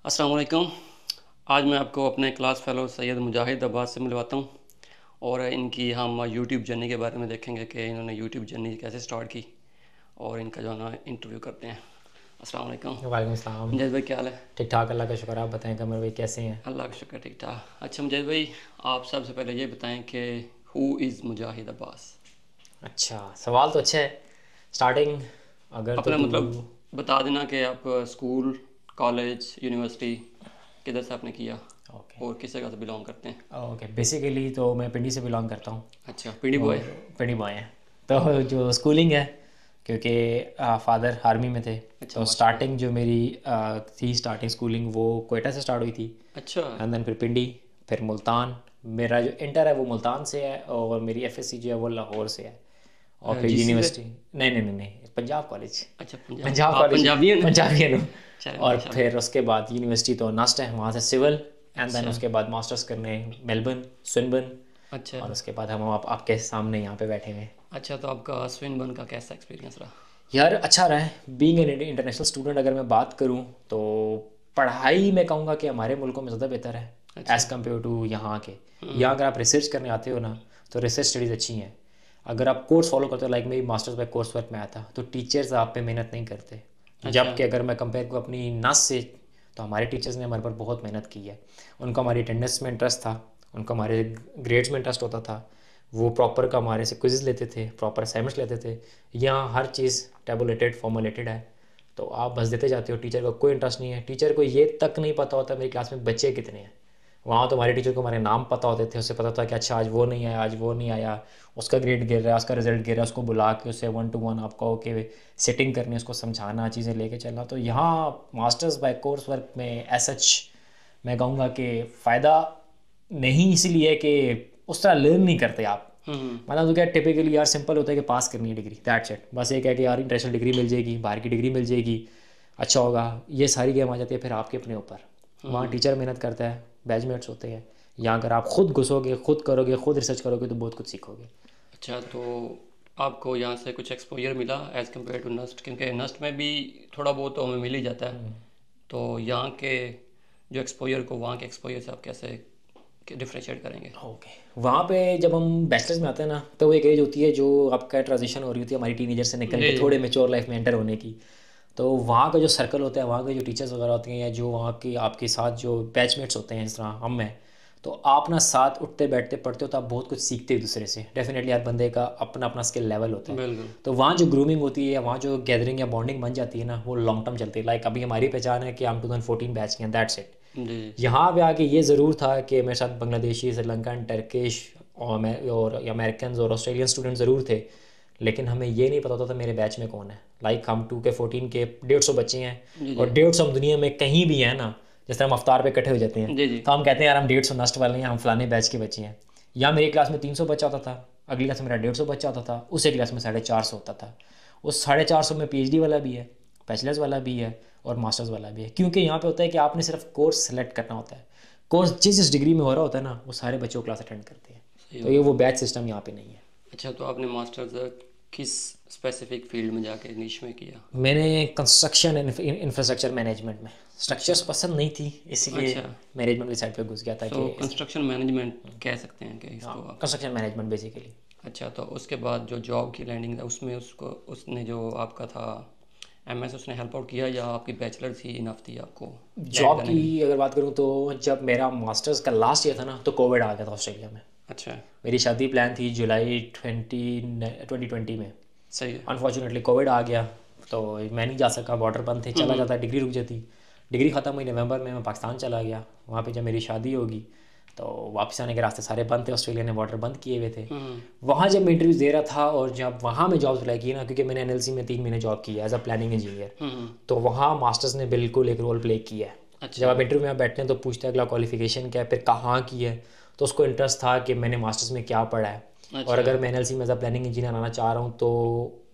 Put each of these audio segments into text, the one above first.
अस्सलाम वालेकुम। आज मैं आपको अपने क्लास फ़ेलो सैयद मुजाहिद अब्बास से मिलवाता हूँ और इनकी हम यूट्यूब जर्नी के बारे में देखेंगे कि इन्होंने यूट्यूब जर्नी कैसे स्टार्ट की और इनका जो है ना इंटरव्यू करते हैं। अस्सलाम वालेकुम। वालेकुम सलाम। मुजाहिद भाई क्या हाल है? ठीक ठाक, अल्लाह का शुक्र। आप बताएं कमर भाई कैसे हैं? अल्लाह का शुक्र, ठीक ठाक। अच्छा मुजाहिद भाई, आप सबसे पहले ये बताएं कि हु इज़ मुजाहिद अब्बास? अच्छा, सवाल तो अच्छा है। स्टार्टिंग अगर तो अपना तू मतलब बता देना कि आप स्कूल, कॉलेज, यूनिवर्सिटी किधर से आपने किया ओके और किस जगह से बिलोंग करते हैं? ओके बेसिकली तो मैं पिंडी से बिलोंग करता हूँ अच्छा, पीडी और बॉय। पिंडी बॉय हैं। तो जो स्कूलिंग है, क्योंकि फादर आर्मी में थे, अच्छा तो माशाल्लाह। स्टार्टिंग जो मेरी थी स्टार्टिंग स्कूलिंग वो कोयटा से स्टार्ट हुई थी। अच्छा। एंड देन फिर पिंडी, फिर मुल्तान। मेरा जो इंटर है वो मुल्तान से है और मेरी एफएससी जो है वो लाहौर से है। और फिर जीसी से? यूनिवर्सिटी, नहीं नहीं नहीं नहीं, पंजाब कॉलेज। अच्छा पंजाब, पंजाब आप कॉलेज पंजाबी हैं ना? पंजाबी है। चले और माशाल्लाह। फिर उसके बाद यूनिवर्सिटी तो नस्ट है, वहाँ से सिविल। एंड देन अच्छा। उसके बाद मास्टर्स करने मेलबर्न, स्विनबर्न। अच्छा। और उसके बाद हम आपके सामने यहाँ पे बैठे हुए हैं। अच्छा, तो आपका स्विनबर्न का कैसा एक्सपीरियंस रहा? यार अच्छा रहा है। बीइंग एन इंटरनेशनल स्टूडेंट अगर मैं बात करूँ तो पढ़ाई में कहूँगा कि हमारे मुल्कों में ज़्यादा बेहतर है अच्छा। एज़ कम्पेयर टू यहाँ के। यहाँ अगर आप रिसर्च करने आते हो ना, तो रिसर्च स्टडीज़ अच्छी हैं। अगर आप कोर्स फॉलो करते हो, लाइक मेरी मास्टर्स बाय कोर्स वर्क में आया था, तो टीचर्स आप पे मेहनत नहीं करते। अच्छा। जबकि अगर मैं कंपेयर करूँ अपनी नस से, तो हमारे टीचर्स ने हमारे पर बहुत मेहनत की है। उनको हमारी अटेंडेंस में इंटरेस्ट था, उनको हमारे ग्रेड्स में इंटरेस्ट होता था। वो प्रॉपर का हमारे से क्विज़ लेते थे, प्रॉपर असाइनमेंट्स लेते थे। यहाँ हर चीज़ टेबुलेटेड फॉर्मुलेटेड है, तो आप बस देते जाते हो। टीचर को कोई इंटरेस्ट नहीं है, टीचर को ये तक नहीं पता होता मेरी क्लास में बच्चे कितने हैं। वहाँ तो हमारे टीचर को हमारे नाम पता होते थे, उसे पता था कि अच्छा आज वो नहीं आया, आज वो नहीं आया, उसका ग्रेड गिर रहा है, उसका रिजल्ट गिर रहा है, उसको बुला के उसे 1 to 1 आपका ओके सेटिंग करनी, उसको समझाना, चीज़ें लेके चलना। तो यहाँ मास्टर्स बाय कोर्स वर्क में एज सच मैं कहूँगा कि फ़ायदा नहीं, इसीलिए कि उस तरह लर्न नहीं करते आप। मतलब तो क्या टिपिकली यार सिंपल होता है कि पास करनी है डिग्री, दैट्स इट। बस एक है कि यार इंटरनेशनल डिग्री मिल जाएगी, बाहर की डिग्री मिल जाएगी, अच्छा होगा। ये सारी गेम आ जाती है फिर आपके अपने ऊपर। वहाँ टीचर मेहनत करता है, बैचमेट्स होते हैं। यहाँ अगर आप खुद घुसोगे, खुद करोगे, खुद रिसर्च करोगे, तो बहुत कुछ सीखोगे। अच्छा, तो आपको यहाँ से कुछ एक्सपोजर मिला एज़ कम्पेयर टू नस्ट? क्योंकि नस्ट में भी थोड़ा बहुत तो हमें मिल ही जाता है। तो यहाँ के जो एक्सपोजर को वहाँ के एक्सपोजर से आप कैसे डिफ्रेंशिएट करेंगे? ओके, वहाँ पे जब हम बैचलर्स में आते हैं ना, तो वो एक एज होती है जो आपका ट्रांजिशन हो रही होती है हमारी टीनेजर से निकल जी के जी। थोड़े मेच्योर लाइफ में एंटर होने की। तो वहाँ का जो सर्कल होता है, वहाँ के जो टीचर्स वगैरह होते हैं, या जो वहाँ की आपके साथ जो बैचमेट्स होते हैं, जिस तरह हम हैं, तो आप ना साथ उठते बैठते पढ़ते हो तो आप बहुत कुछ सीखते हो एक दूसरे से। डेफिनेटली हर बंदे का अपना अपना स्किल लेवल होता है। बिल्कुल। तो वहाँ जो ग्रूमिंग होती है, या वहाँ जो गैदरिंग या बॉन्डिंग बन जाती है ना, वो लॉन्ग टर्म चलती है। लाइक अभी हमारी पहचान है कि हम 2014 बैच के हैं, दैट्स इट। जी जी। यहाँ पे आके ये ज़रूर था कि मेरे साथ बांग्लादेशी, श्रीलंकन, टर्किश और अमेरिकन और ऑस्ट्रेलियन स्टूडेंट ज़रूर थे, लेकिन हमें ये नहीं पता होता था मेरे बैच में कौन है। लाइक हम 2K14 के 150 बच्चे हैं, जी जी। और 150 हम दुनिया में कहीं भी हैं ना, जिस तरह हम अफ्तार पे इकट्ठे हो जाते हैं, जी जी। तो हम कहते हैं यार हम 150 नस्ट वाले हैं, हम फलाने बैच के बच्चे हैं। यहाँ मेरी क्लास में 300 बच्चा होता था, अगली क्लास में मेरा 150 बच्चा होता था, उस क्लास में 450 होता था। उस 450 में PhD वाला भी है, बैचलर्स वाला भी है, और मास्टर्स वाला भी है। क्योंकि यहाँ पे होता है कि आपने सिर्फ कोर्स सेलेक्ट करना होता है। कोर्स जिस जिस डिग्री में हो रहा होता है ना, वो सारे बच्चों को क्लास अटेंड करते हैं। सही तो ये होगा। वो बैच सिस्टम यहाँ पे नहीं है। अच्छा, तो आपने मास्टर्स किस स्पेसिफिक फील्ड में जाके निश में किया? मैंने कंस्ट्रक्शन एंड इंफ्रास्ट्रक्चर मैनेजमेंट में, अच्छा। स्ट्रक्चर्स पसंद नहीं थी, इसलिए अच्छा। मैनेजमेंट की साइड पे घुस गया था सो कि कंस्ट्रक्शन मैनेजमेंट कह सकते हैं कि हाँ, इसको आप? Construction management basically. अच्छा, तो उसके बाद जो जॉब की लैंडिंग था उसमें उसको उसने जो आपका था एमएस, उसने हेल्प आउट किया या आपकी बैचलर थी इनफ थी आपको लैंड जॉब करने की के लिए? अगर बात करूँ तो जब मेरा मास्टर्स का लास्ट ईयर था ना, तो कोविड आ गया था ऑस्ट्रेलिया में। अच्छा। मेरी शादी प्लान थी जुलाई 2020 में। सही है। अनफॉर्चुनेटली कोविड आ गया, तो मैं नहीं जा सका, बॉर्डर बंद थे। चला जाता डिग्री रुक जाती। डिग्री ख़त्म हुई नवंबर में, मैं पाकिस्तान चला गया। वहाँ पे जब मेरी शादी होगी, तो वापस आने के रास्ते सारे बंद थे, ऑस्ट्रेलिया ने बॉर्डर बंद किए हुए थे। वहाँ जब मैं इंटरव्यूज़ दे रहा था, और जब वहाँ मैं जॉब अप्लाई की ना, क्योंकि मैंने NLC में 3 महीने जॉब की है एज अ प्लानिंग इंजीनियर, तो वहाँ मास्टर्स ने बिल्कुल एक रोल प्ले किया है। जब अच्छा। आप इंटरव्यू में बैठते हैं तो पूछते हैं अगला क्वालिफिकेशन क्या है, फिर कहाँ की है। तो उसको इंटरेस्ट था कि मैंने मास्टर्स में क्या पढ़ा है, और अच्छा। अगर मैं NLC में एज अ प्लानिंग इंजीनियर आना चाह रहा हूँ, तो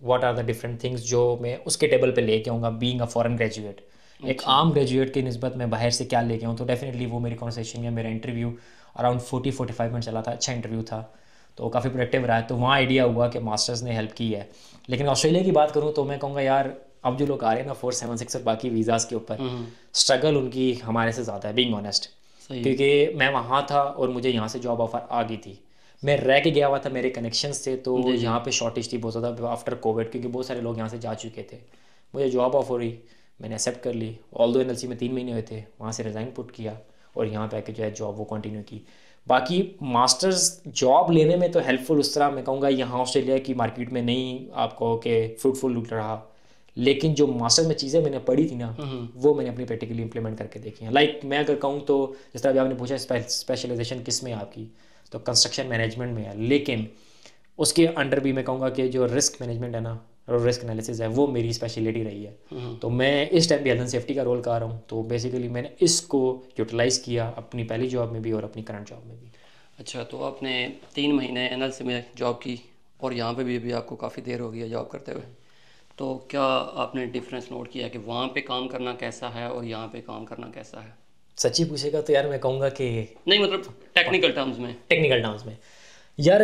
what are the different things जो मैं उसके टेबल पे लेके आऊँगा बीइंग अ फॉरेन ग्रेजुएट। एक अच्छा। आम ग्रेजुएट की निस्बत में बाहर से क्या लेके आऊँ। तो डेफिनेटली वो मेरी कॉन्वर्सेशन या मेरा इंटरव्यू अराउंड 40-45 मिनट चला था। अच्छा इंटरव्यू था, तो काफ़ी प्रोडक्टिव रहा है। तो वहाँ आइडिया हुआ कि मास्टर्स ने हेल्प की है। लेकिन ऑस्ट्रेलिया की बात करूँ तो मैं कहूँगा यार, अब जो लोग आ रहे हैं ना 476 और बाकी वीज़ाज़ के ऊपर, स्ट्रगल उनकी हमारे से ज़्यादा है, बीइंग ऑनेस्ट। सही है। क्योंकि मैं वहाँ था और मुझे यहाँ से जॉब ऑफर आ गई थी, मैं रह के गया हुआ था, मेरे कनेक्शंस थे, तो जी जी। यहाँ पे शॉर्टेज थी बहुत ज़्यादा आफ्टर कोविड, क्योंकि बहुत सारे लोग यहाँ से जा चुके थे। मुझे जॉब ऑफर हुई, मैंने एक्सेप्ट कर ली। ऑल्दो एनएलसी में 3 महीने हुए थे, वहाँ से रिज़ाइन पुट किया और यहाँ पे आके जो है जॉब वो कंटिन्यू की। बाकी मास्टर्स जॉब लेने में तो हेल्पफुल उस तरह मैं कहूँगा यहाँ ऑस्ट्रेलिया की मार्केट में नहीं आपको कि फ्रूटफुल रहा, लेकिन जो मास्टर्स में चीज़ें मैंने पढ़ी थी ना, वो मैंने अपनी प्रैक्टिकली इंप्लीमेंट करके देखी हैं। लाइक मैं अगर कहूँ तो जिस तरह अभी आपने पूछा स्पेशलाइजेशन किस में है आपकी, तो कंस्ट्रक्शन मैनेजमेंट में है, लेकिन उसके अंडर भी मैं कहूँगा कि जो रिस्क मैनेजमेंट है ना और रिस्क एनालिसिस है, वो मेरी स्पेशलिटी रही है। तो मैं इस टाइम भी हेल्थ एंड सेफ्टी का रोल कर रहा हूँ, तो बेसिकली मैंने इसको यूटिलाइज़ किया अपनी पहली जॉब में भी और अपनी करंट जॉब में भी। अच्छा, तो आपने 3 महीने एनएलसी में जॉब की और यहाँ पे भी अभी आपको काफ़ी देर हो गई है जॉब करते हुए, तो क्या आपने डिफरेंस नोट किया कि वहाँ पे काम करना कैसा है और यहाँ पे काम करना कैसा है? सच्ची पूछेगा तो यार मैं कहूँगा कि नहीं मतलब टेक्निकल टर्म्स में। टेक्निकल टर्म्स में यार,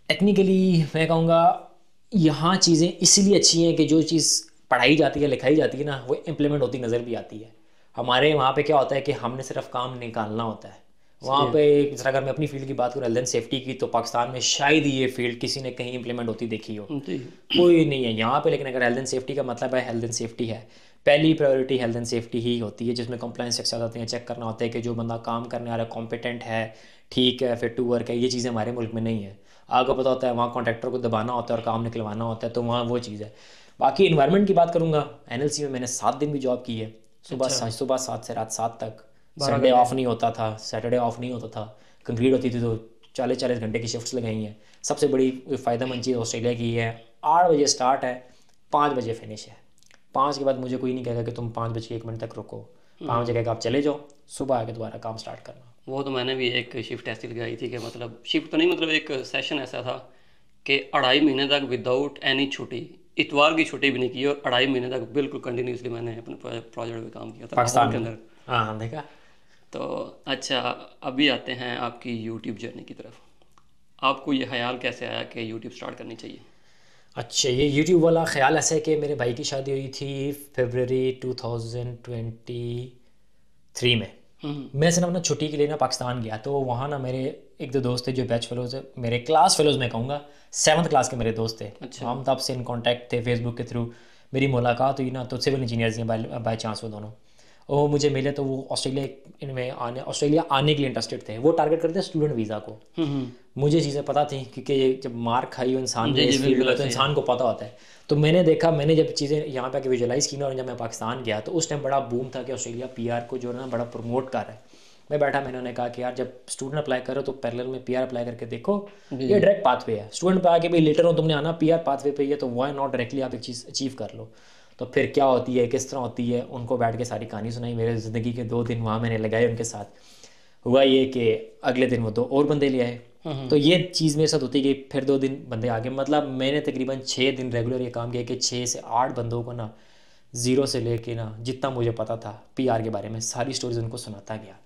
टेक्निकली मैं कहूँगा यहाँ चीज़ें इसलिए अच्छी हैं कि जो चीज़ पढ़ाई जाती है लिखाई जाती है ना, वो इम्प्लीमेंट होती नज़र भी आती है। हमारे वहाँ पे क्या होता है कि हमने सिर्फ काम निकालना होता है। सही वहाँ है। पे जरा अगर मैं अपनी फील्ड की बात करूँ, हेल्थ एंड सेफ्टी की, तो पाकिस्तान में शायद ही ये फील्ड किसी ने कहीं इंप्लीमेंट होती देखी हो, जी। कोई नहीं है यहाँ पे। लेकिन अगर हेल्थ एंड सेफ्टी का मतलब है, हेल्थ एंड सेफ्टी है, पहली प्रायोरिटी हेल्थ एंड सेफ्टी ही होती है, जिसमें कंप्लाइंस चेक्स आ जाते हैं, चेक करना होता है कि जो बंदा काम करने वाला कॉम्पिटेंट है, ठीक है, फिट टू वर्क है। ये चीज़ें हमारे मुल्क में नहीं है। आपको पता होता है वहाँ कॉन्ट्रैक्टर को दबाना होता है और काम निकलवाना होता है, तो वहाँ वो चीज़ है। बाकी इन्वायरमेंट की बात करूँगा, एनएलसी में मैंने 7 दिन भी जॉब की है, अच्छा। सुबह 7 से रात 7 तक। 12 संडे घंटे। ऑफ नहीं होता था, सैटरडे ऑफ नहीं होता था। कंप्लीट होती थी तो 40-40 घंटे की शिफ्ट्स लगाई हैं। सबसे बड़ी फ़ायदेमंद चीज़ ऑस्ट्रेलिया की है, 8 बजे स्टार्ट है, 5 बजे फिनिश है। 5 के बाद मुझे कोई नहीं कहेगा कि तुम 5 बजे 1 मिनट तक रुको, 5 बजे कहेगा आप चले जाओ, सुबह आके दोबारा काम स्टार्ट करना। वो तो मैंने भी एक शिफ्ट ऐसी लगाई थी कि मतलब शिफ्ट तो नहीं, मतलब एक सेशन ऐसा था कि 2.5 महीने तक विदाउट एनी छुट्टी, इतवार की छुट्टी भी नहीं की, और 2.5 महीने तक बिल्कुल कंटिन्यूसली मैंने अपने प्रोजेक्ट पे काम किया था लाहौर पाकिस्तान के में। अंदर। हाँ हाँ, देखा। तो अच्छा, अभी आते हैं आपकी यूट्यूब जर्नी की तरफ। आपको ये ख्याल कैसे आया कि यूट्यूब स्टार्ट करनी चाहिए? अच्छा, ये यूट्यूब वाला ख्याल ऐसा है कि मेरे भाई की शादी हुई थी फरवरी 2023 में। मैं सिर्फ ना छुट्टी के लिए ना पाकिस्तान गया, तो वहाँ ना मेरे एक दो दोस्त थे जो बैच फेलोज है, मेरे क्लास फेलोज मैं कहूँगा, 7th क्लास के मेरे दोस्त थे। अच्छा। हम तब से इन कांटेक्ट थे, फेसबुक के थ्रू मेरी मुलाकात हुई ना, तो सिविल इंजीनियर्स हैं बाय चांस वो दोनों। और वो मुझे मिले तो वो ऑस्ट्रेलिया आने के लिए इंटरेस्टेड थे। वो टारगेट करते हैं स्टूडेंट वीज़ा को। मुझे चीज़ें पता थी, क्योंकि जब मार खाई हो इंसान जी ने जी, इस फील्ड बिल्कुल में तो ऐसे ही है। इंसान को पता होता है। तो मैंने देखा, मैंने जब चीज़ें यहाँ पे आके विजुअलाइज़ की ना, और जब मैं पाकिस्तान गया तो उस टाइम बड़ा बूम था कि ऑस्ट्रेलिया पीआर को जो है ना बड़ा प्रमोट कर रहा है। मैं बैठा, मैंने उन्हें कहा कि यार जब स्टूडेंट अप्लाई करो तो पैरेलल में पीआर अप्लाई करके देखो, जी ये जी। डायरेक्ट पाथवे है। स्टूडेंट पे आके भाई लेटर हो तुमने आना, पीआर पाथवे पे ही है, तो वाई नॉट डायरेक्टली आप एक चीज़ अचीव कर लो। तो फिर क्या होती है, किस तरह होती है, उनको बैठ के सारी कहानी सुनाई। मेरे ज़िंदगी के 2 दिन वहाँ मैंने लगाए उनके साथ। हुआ ये कि अगले दिन वो 2 और बंदे ले आए, तो ये चीज़ मेरे साथ होती गई। फिर 2 दिन बंदे आगे, मतलब मैंने तकरीबन 6 दिन रेगुलर ये काम किया कि 6 से 8 बंदों को ना ज़ीरो से लेके ना जितना मुझे पता था पीआर के बारे में सारी स्टोरीज उनको सुनाता गया।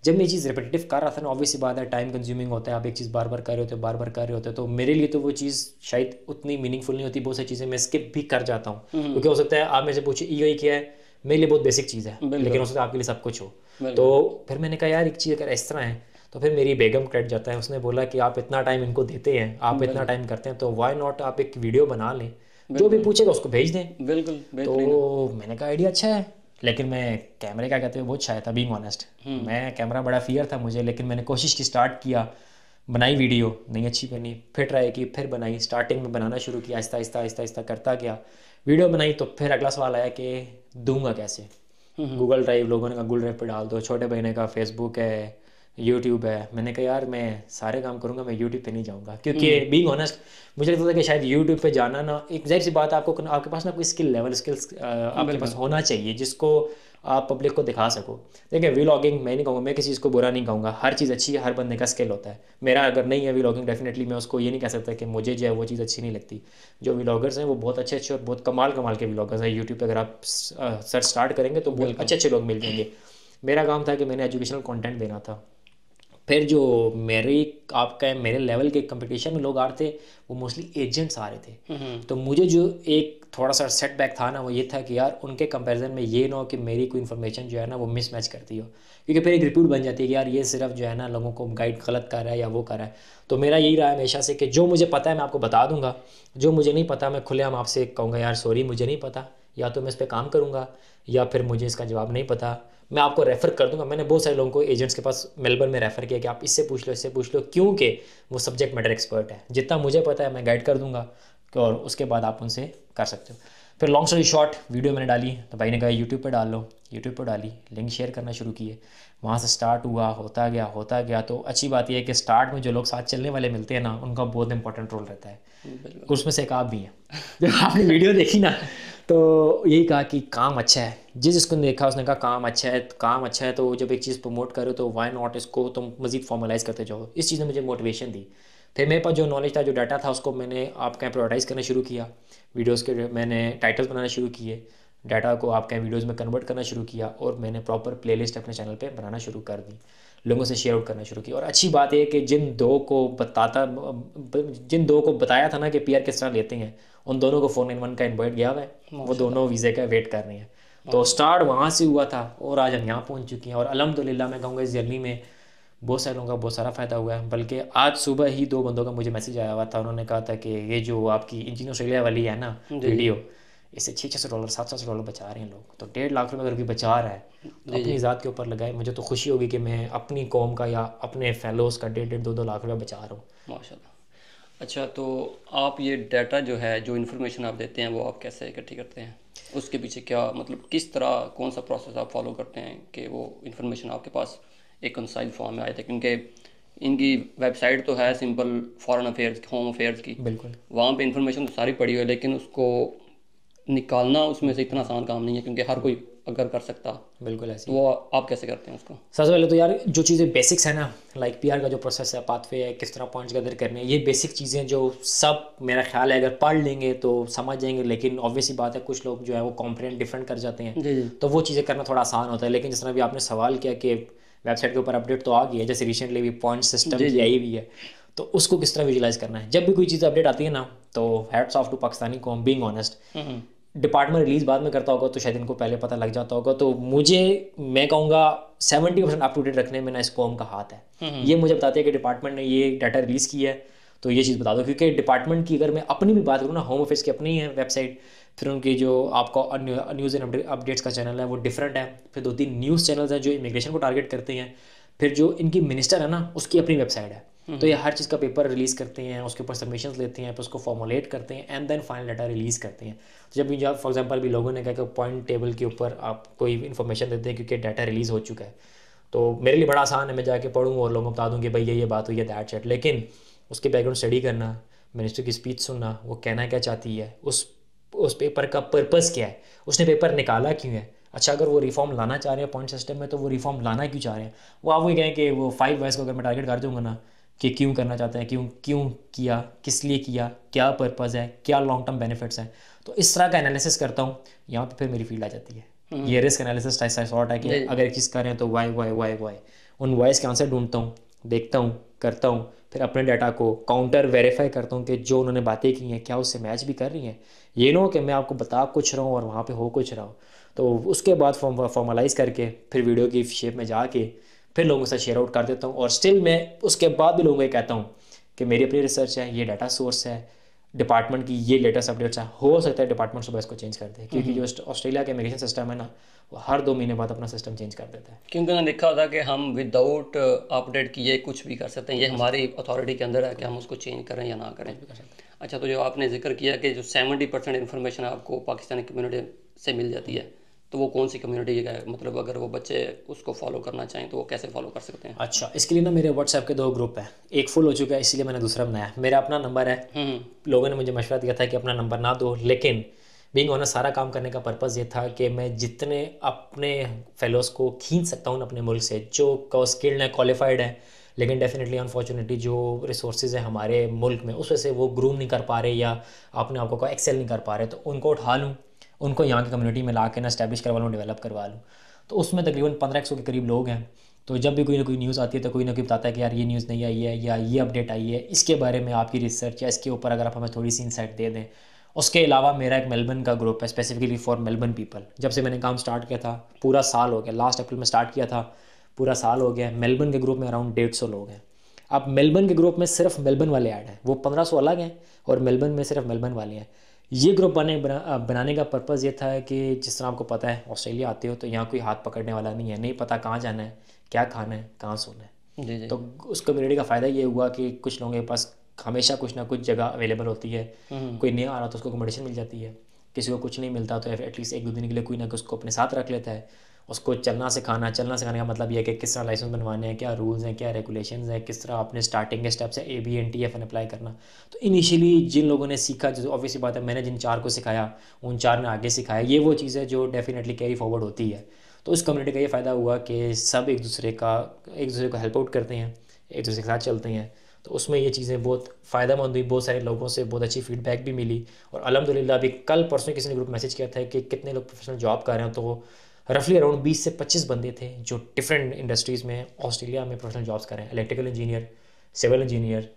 जब मैं ये चीज़ रिपीटेटिव कर रहा था ना, ऑब्वियसली बात है टाइम कंज्यूमिंग होता है, आप एक चीज़ बार बार कर रहे होते हो, बार बार कर रहे होते हो, तो मेरे लिए तो वो चीज़ शायद उतनी मीनिंगफुल नहीं होती। बहुत सारी चीज़ें मैं स्किप भी कर जाता हूँ, क्योंकि हो सकता है आप मेरे से पूछे ईओई क्या है, मेरे लिए बहुत बेसिक चीज़ है, लेकिन हो सकता है आपके लिए सब कुछ हो। तो फिर मैंने कहा यार एक चीज़ अगर इस तरह है, तो फिर मेरी बेगम कट जाता है, उसने बोला कि आप इतना टाइम इनको देते हैं, आप इतना टाइम करते हैं, तो वाई नॉट आप एक वीडियो बना लें, जो भी पूछेगा उसको भेज दें। बिल्कुल तो बेहतरीन। मैंने कहा आइडिया अच्छा है, लेकिन मैं कैमरे क्या कहते हैं बहुत शाय था, बीइंग ऑनेस्ट। मैं कैमरा बड़ा फियर था मुझे, लेकिन मैंने कोशिश की, स्टार्ट किया, बनाई वीडियो, नहीं अच्छी बनी, फिर ट्राई की, फिर बनाई, स्टार्टिंग में बनाना शुरू किया, आहिस्ता आहिस्ता आहिस्ता आहिस्ता करता गया, वीडियो बनाई। तो फिर अगला सवाल आया कि दूंगा कैसे। गूगल ड्राइव, लोगों ने कहा गूगल ड्राइव पर डाल दो, छोटे भाई ने कहा फेसबुक है, यूट्यूब है। मैंने कहा यार मैं सारे काम करूँगा, मैं यूट्यूब पे नहीं जाऊँगा, क्योंकि बीइंग ऑनेस्ट मुझे लगता था कि शायद यूट्यूब पे जाना ना, एक जाहिर सी बात है, आपके पास ना कोई स्किल्स आपके पास होना चाहिए जिसको आप पब्लिक को दिखा सको। देखिए व्लॉगिंग मैं नहीं कहूँगा, मैं किसी चीज़ को बुरा नहीं कहूँगा, हर चीज़ अच्छी है, हर बंदे का स्किल होता है। मेरा अगर नहीं है व्लॉगिंग, डेफिनेटली मैं उसको ये नहीं कह सकता कि मुझे जो है वो चीज़ अच्छी नहीं लगती। जो व्लॉगर्स हैं वो बहुत अच्छे अच्छे और बहुत कमाल कमाल के व्लॉगर्स हैं। यूट्यूब पर अगर आप सर्च स्टार्ट करेंगे तो बहुत अच्छे अच्छे लोग मिल जाएंगे। मेरा काम था कि मैंने एजुकेशनल कंटेंट देना था। फिर जो मेरे लेवल के कंपटीशन में लोग आ रहे थे, वो मोस्टली एजेंट्स आ रहे थे। तो मुझे जो एक थोड़ा सा सेटबैक था ना, वो ये था कि यार उनके कंपैरिजन में ये ना हो कि मेरी कोई इन्फॉर्मेशन जो है ना वो मिसमैच करती हो, क्योंकि फिर एक रिप्यूट बन जाती है कि यार ये सिर्फ जो है ना लोगों को गाइड गलत कर रहा है या वो कर रहा है। तो मेरा यही रहा है हमेशा से कि जो मुझे पता है मैं आपको बता दूंगा, जो मुझे नहीं पता मैं खुलेआम आपसे कहूँगा यार सॉरी मुझे नहीं पता, या तो मैं इस पर काम करूँगा या फिर मुझे इसका जवाब नहीं पता, मैं आपको रेफ़र कर दूंगा। मैंने बहुत सारे लोगों को एजेंट्स के पास मेलबर्न में रेफ़र किया कि आप इससे पूछ लो, इससे पूछ लो, क्योंकि वो सब्जेक्ट मैटर एक्सपर्ट है। जितना मुझे पता है मैं गाइड कर दूंगा और उसके बाद आप उनसे कर सकते हो। फिर लॉन्ग स्टोरी शॉर्ट, वीडियो मैंने डाली तो भाई ने कहा यूट्यूब पर डाल लो, यूट्यूब पर डाली, लिंक शेयर करना शुरू किए, वहाँ से स्टार्ट हुआ, होता गया। तो अच्छी बात यह है कि स्टार्ट में जो लोग साथ चलने वाले मिलते हैं ना, उनका बहुत इंपॉर्टेंट रोल रहता है। उसमें से एक आप भी हैं। जब आपने वीडियो देखी ना तो यही कहा कि काम अच्छा है, जिसको देखा उसने कहा काम अच्छा है, काम अच्छा है। तो जब एक चीज़ प्रमोट करो तो वाई नॉट इसको तुम मज़ीद फॉर्मलाइज़ करते जाओ। इस चीज़ ने मुझे मोटिवेशन दी। फिर मेरे पास जो नॉलेज था, जो डाटा था, उसको मैंने आपके यहाँ प्रायोरिटाइज़ करना शुरू किया। वीडियोज़ के मैंने टाइटल्स बनाना शुरू किए, डाटा को आपके यहाँ वीडियोज़ में कन्वर्ट करना शुरू किया, और मैंने प्रॉपर प्लेलिस्ट अपने चैनल पे बनाना शुरू कर दी, लोगों से शेयर आउट करना शुरू किया। और अच्छी बात है कि जिन दो को बताया था ना कि पीआर किस तरह लेते हैं, उन दोनों को 491 का इन्वाइट गया हुआ है, वो दोनों वीज़े का वेट कर रहे हैं। तो स्टार्ट वहाँ से हुआ था और आज हम यहाँ पहुँच चुके हैं। और अल्हम्दुलिल्लाह मैं कहूँगा इस जर्नी में बहुत सारे लोगों का बहुत सारा फ़ायदा हुआ है। बल्कि आज सुबह ही 2 बंदों का मुझे मैसेज आया हुआ था, उन्होंने कहा था कि ये जो आपकी इंजीनियर ऑस्ट्रेलिया वाली है ना वीडियो, इससे $600 $700 बचा रहे हैं लोग। तो 1.5 लाख रुपये अगर कोई बचा रहा है तो अपनी ज़ात के ऊपर लगाए। मुझे तो खुशी होगी कि मैं अपनी कौम का या अपने फेलोज़ का 1.5-2 लाख रुपये बचा रहा हूँ। माशाल्लाह। अच्छा, तो आप ये डाटा जो है, जो इन्फॉर्मेशन आप देते हैं, वो आप कैसे इकट्ठी करते हैं? उसके पीछे क्या मतलब किस तरह कौन सा प्रोसेस आप फॉलो करते हैं कि वो इन्फॉर्मेशन आपके पास एक कंसाइल फॉर्म में आए थे? क्योंकि इनकी वेबसाइट तो है simple foreign affairs, home affairs की, बिल्कुल वहाँ पे इन्फॉर्मेशन तो सारी पड़ी हुई है, लेकिन उसको निकालना उसमें से इतना आसान काम नहीं है, क्योंकि हर कोई अगर कर सकता, बिल्कुल ऐसे तो वो आप कैसे करते हैं उसको? सबसे पहले तो यार जो चीज़ें बेसिक्स है ना, लाइक पीआर का जो प्रोसेस है, पाथवे है, किस तरह पॉइंट्स गैदर करने हैं, ये बेसिक चीज़ें जो सब मेरा ख्याल है अगर पढ़ लेंगे तो समझ जाएंगे। लेकिन ऑब्वियसली बात है कुछ लोग जो है वो कॉम्प्रेंड डिफरेंट कर जाते हैं, जी जी। तो वो चीज़ें करना थोड़ा आसान होता है। लेकिन जिस तरह भी आपने सवाल किया कि वेबसाइट के ऊपर अपडेट तो आ गई है, जैसे रिसेंटली भी पॉइंट सिस्टम जी की जी। आई हुई है, तो उसको किस तरह विजुलाइज करना है। जब भी कोई चीज़ अपडेट आती है ना, तो हैट्स ऑफ टू पाकिस्तानी कौम, बीइंग ऑनेस्ट। डिपार्टमेंट रिलीज़ बाद में करता होगा तो शायद इनको पहले पता लग जाता होगा। तो मुझे, मैं कहूँगा 70% अप टू डेट रखने में ना इस कौम का हाथ है। ये मुझे बताते हैं कि डिपार्टमेंट ने ये डाटा रिलीज़ किया है, तो ये चीज़ बता दो। क्योंकि डिपार्टमेंट की अगर मैं अपनी भी बात करूँ ना, होम ऑफिस की अपनी है वेबसाइट, फिर उनकी जो आपका न्यूज़ एंड अपडेट्स का चैनल है वो डिफरेंट है, फिर 2-3 न्यूज़ चैनल्स हैं जो इमिग्रेशन को टारगेट करते हैं, फिर जो इनकी मिनिस्टर है ना उसकी अपनी वेबसाइट है। तो ये हर चीज़ का पेपर रिलीज़ करते हैं, उसके ऊपर सबमिशंस लेते हैं, फिर उसको फॉर्मुलेट करते हैं and then final data release करते हैं। तो जब भी जब फॉर एग्जांपल भी लोगों ने कहा कि पॉइंट टेबल के ऊपर आप कोई इन्फॉर्मेशन देते हैं क्योंकि डाटा रिलीज़ हो चुका है, तो मेरे लिए बड़ा आसान है, मैं जाके पढ़ूँ और लोगों को बता दूँ कि भाई ये बात हुई है, दैट चैट। लेकिन उसके बैकग्राउंड स्टडी करना, मिनिस्टर की स्पीच सुनना, वो कहना क्या चाहती है, उस पेपर का पर्पज़ क्या है, उसने पेपर निकाला क्यों है। अच्छा, अगर वो रिफॉर्म लाना चाह रहे हैं पॉइंट सिस्टम में, तो वो रिफॉर्म लाना क्यों चाह रहे हैं। वो आप वही कहें कि वो 5 वाइज को अगर मैं टारगेट कर दूँगा ना कि क्यों करना चाहते हैं, क्यों किया, किस लिए किया, क्या पर्पज़ है, क्या लॉन्ग टर्म बेनिफिट्स हैं, तो इस तरह का एनालिसिस करता हूँ। यहाँ पे फिर मेरी फील्ड आ जाती है। ये रिस्क एनालिसिस ऐसा सॉर्ट है कि अगर एक चीज़ कर रहे हैं तो वाई, उन वाइज के आंसर ढूंढता हूँ, देखता हूँ, करता हूँ, फिर अपने डाटा को काउंटर वेरीफाई करता हूँ कि जो उन्होंने बातें की हैं क्या उससे मैच भी कर रही हैं। ये ना हो कि मैं आपको बता कुछ रहा हूँ और वहाँ पे हो कुछ रहा हूँ। तो उसके बाद फॉर्मलाइज़ करके फिर वीडियो की शेप में जाके फिर लोगों के साथ शेयर आउट कर देता हूँ। और स्टिल मैं उसके बाद भी लोगों को कहता हूँ कि मेरी अपनी रिसर्च है, ये डाटा सोर्स है, डिपार्टमेंट की ये लेटेस्ट अपडेट्स है, हो सकता है डिपार्टमेंट सुबह इसको चेंज कर दे, क्योंकि जो ऑस्ट्रेलिया का इमिग्रेशन सिस्टम है ना, वो हर 2 महीने बाद अपना सिस्टम चेंज कर देता है। क्योंकि उन्होंने लिखा होता है कि हम विदाउट अपडेट किए कुछ भी कर सकते हैं, ये हमारी अथॉरिटी के अंदर है कि हम उसको चेंज करें या ना करें। अच्छा, तो जो आपने जिक्र किया कि जो 70% इन्फॉर्मेशन आपको पाकिस्तानी कम्युनिटी से मिल जाती है, तो वो कौन सी कम्युनिटी है, मतलब अगर वो बच्चे उसको फॉलो करना चाहें तो वो कैसे फॉलो कर सकते हैं? अच्छा, इसके लिए ना मेरे व्हाट्सएप के 2 ग्रुप हैं, एक फुल हो चुका है इसलिए मैंने दूसरा बनाया। मेरा अपना नंबर है, लोगों ने मुझे मशवरा दिया था कि अपना नंबर ना दो, लेकिन बीइंग ऑनेस्ट सारा काम करने का पर्पज़ ये था कि मैं जितने अपने फेलोज़ को खींच सकता हूँ अपने मुल्क से, जो स्किल्ड है, क्वालिफाइड है, लेकिन डेफिनेटली अनफॉर्चुनेटली जो रिसोर्सेज है हमारे मुल्क में उस वजह से वो ग्रूम नहीं कर पा रहे या अपने आप को एक्सेल नहीं कर पा रहे, तो उनको उठा लूँ, उनको यहाँ की कम्युनिटी में ला के ना इस्टेब्लिश करवा लूँ, डेवलप करवा लूँ। तो उसमें तकरीबन 1500 के करीब लोग हैं। तो जब भी कोई ना कोई न्यूज़ आती है तो कोई ना कोई बताता है कि यार ये न्यूज़ नहीं आई है या ये अपडेट आई है, इसके बारे में आपकी रिसर्च या इसके ऊपर अगर आप हमें थोड़ी सी इंसाइट दे दें। उसके अलावा मेरा एक मेलबर्न का ग्रुप है स्पेसिफिकली फॉर मेलबर्न पीपल। जब से मैंने काम स्टार्ट किया था पूरा साल हो गया, लास्ट अप्रैल में स्टार्ट किया था, पूरा साल हो गया। मेलबर्न के ग्रुप में अराउंड 150 लोग हैं। अब मेलबर्न के ग्रुप में सिर्फ मेलबर्न वाले ऐड हैं, वो 1500 अलग हैं और मेलबर्न में सिर्फ मेलबर्न वाले हैं। ये ग्रुप बनाने का पर्पज़ ये था कि जिस तरह आपको पता है ऑस्ट्रेलिया आते हो तो यहाँ कोई हाथ पकड़ने वाला नहीं है, नहीं पता कहाँ जाना है, क्या खाना है, कहाँ सोना है। जी जी। तो उस कम्युनिटी का फ़ायदा ये हुआ कि कुछ लोगों के पास हमेशा कुछ ना कुछ जगह अवेलेबल होती है। कोई नहीं आ रहा तो उसको अकोमोडेशन मिल जाती है, किसी को कुछ नहीं मिलता तो एटलीस्ट 1-2 दिन के लिए कोई ना कोई उसको अपने साथ रख लेता है। उसको चलना सिखाने का मतलब ये है कि किस तरह लाइसेंस बनवाने हैं, क्या रूल्स हैं, क्या रेगुलेशंस हैं, किस तरह अपने स्टार्टिंग के स्टेप्स है ABNTF अप्लाई करना। तो इनिशियली जिन लोगों ने सीखा, जो ऑब्वियसली बात है मैंने जिन 4 को सिखाया उन 4 ने आगे सिखाया, ये वो चीज़ है जो डेफिनेटली कैरी फॉरवर्ड होती है। तो उस कम्युनिटी का ये फ़ायदा हुआ कि सब एक दूसरे को हेल्प आउट करते हैं, एक दूसरे के साथ चलते हैं। तो उसमें ये चीज़ें बहुत फ़ायदेमंद हुई, बहुत सारे लोगों से बहुत अच्छी फीडबैक भी मिली। और अल्हम्दुलिल्लाह अभी कल परसों किसी ने ग्रुप मैसेज किया था कि कितने लोग प्रोफेशनल जॉब कर रहे हैं, तो रफली अराउंड 20 से 25 बंदे थे जो डिफरेंट इंडस्ट्रीज़ में ऑस्ट्रेलिया में प्रोफेशनल जॉब्स कर रहे हैं। Electrical engineer, civil engineer,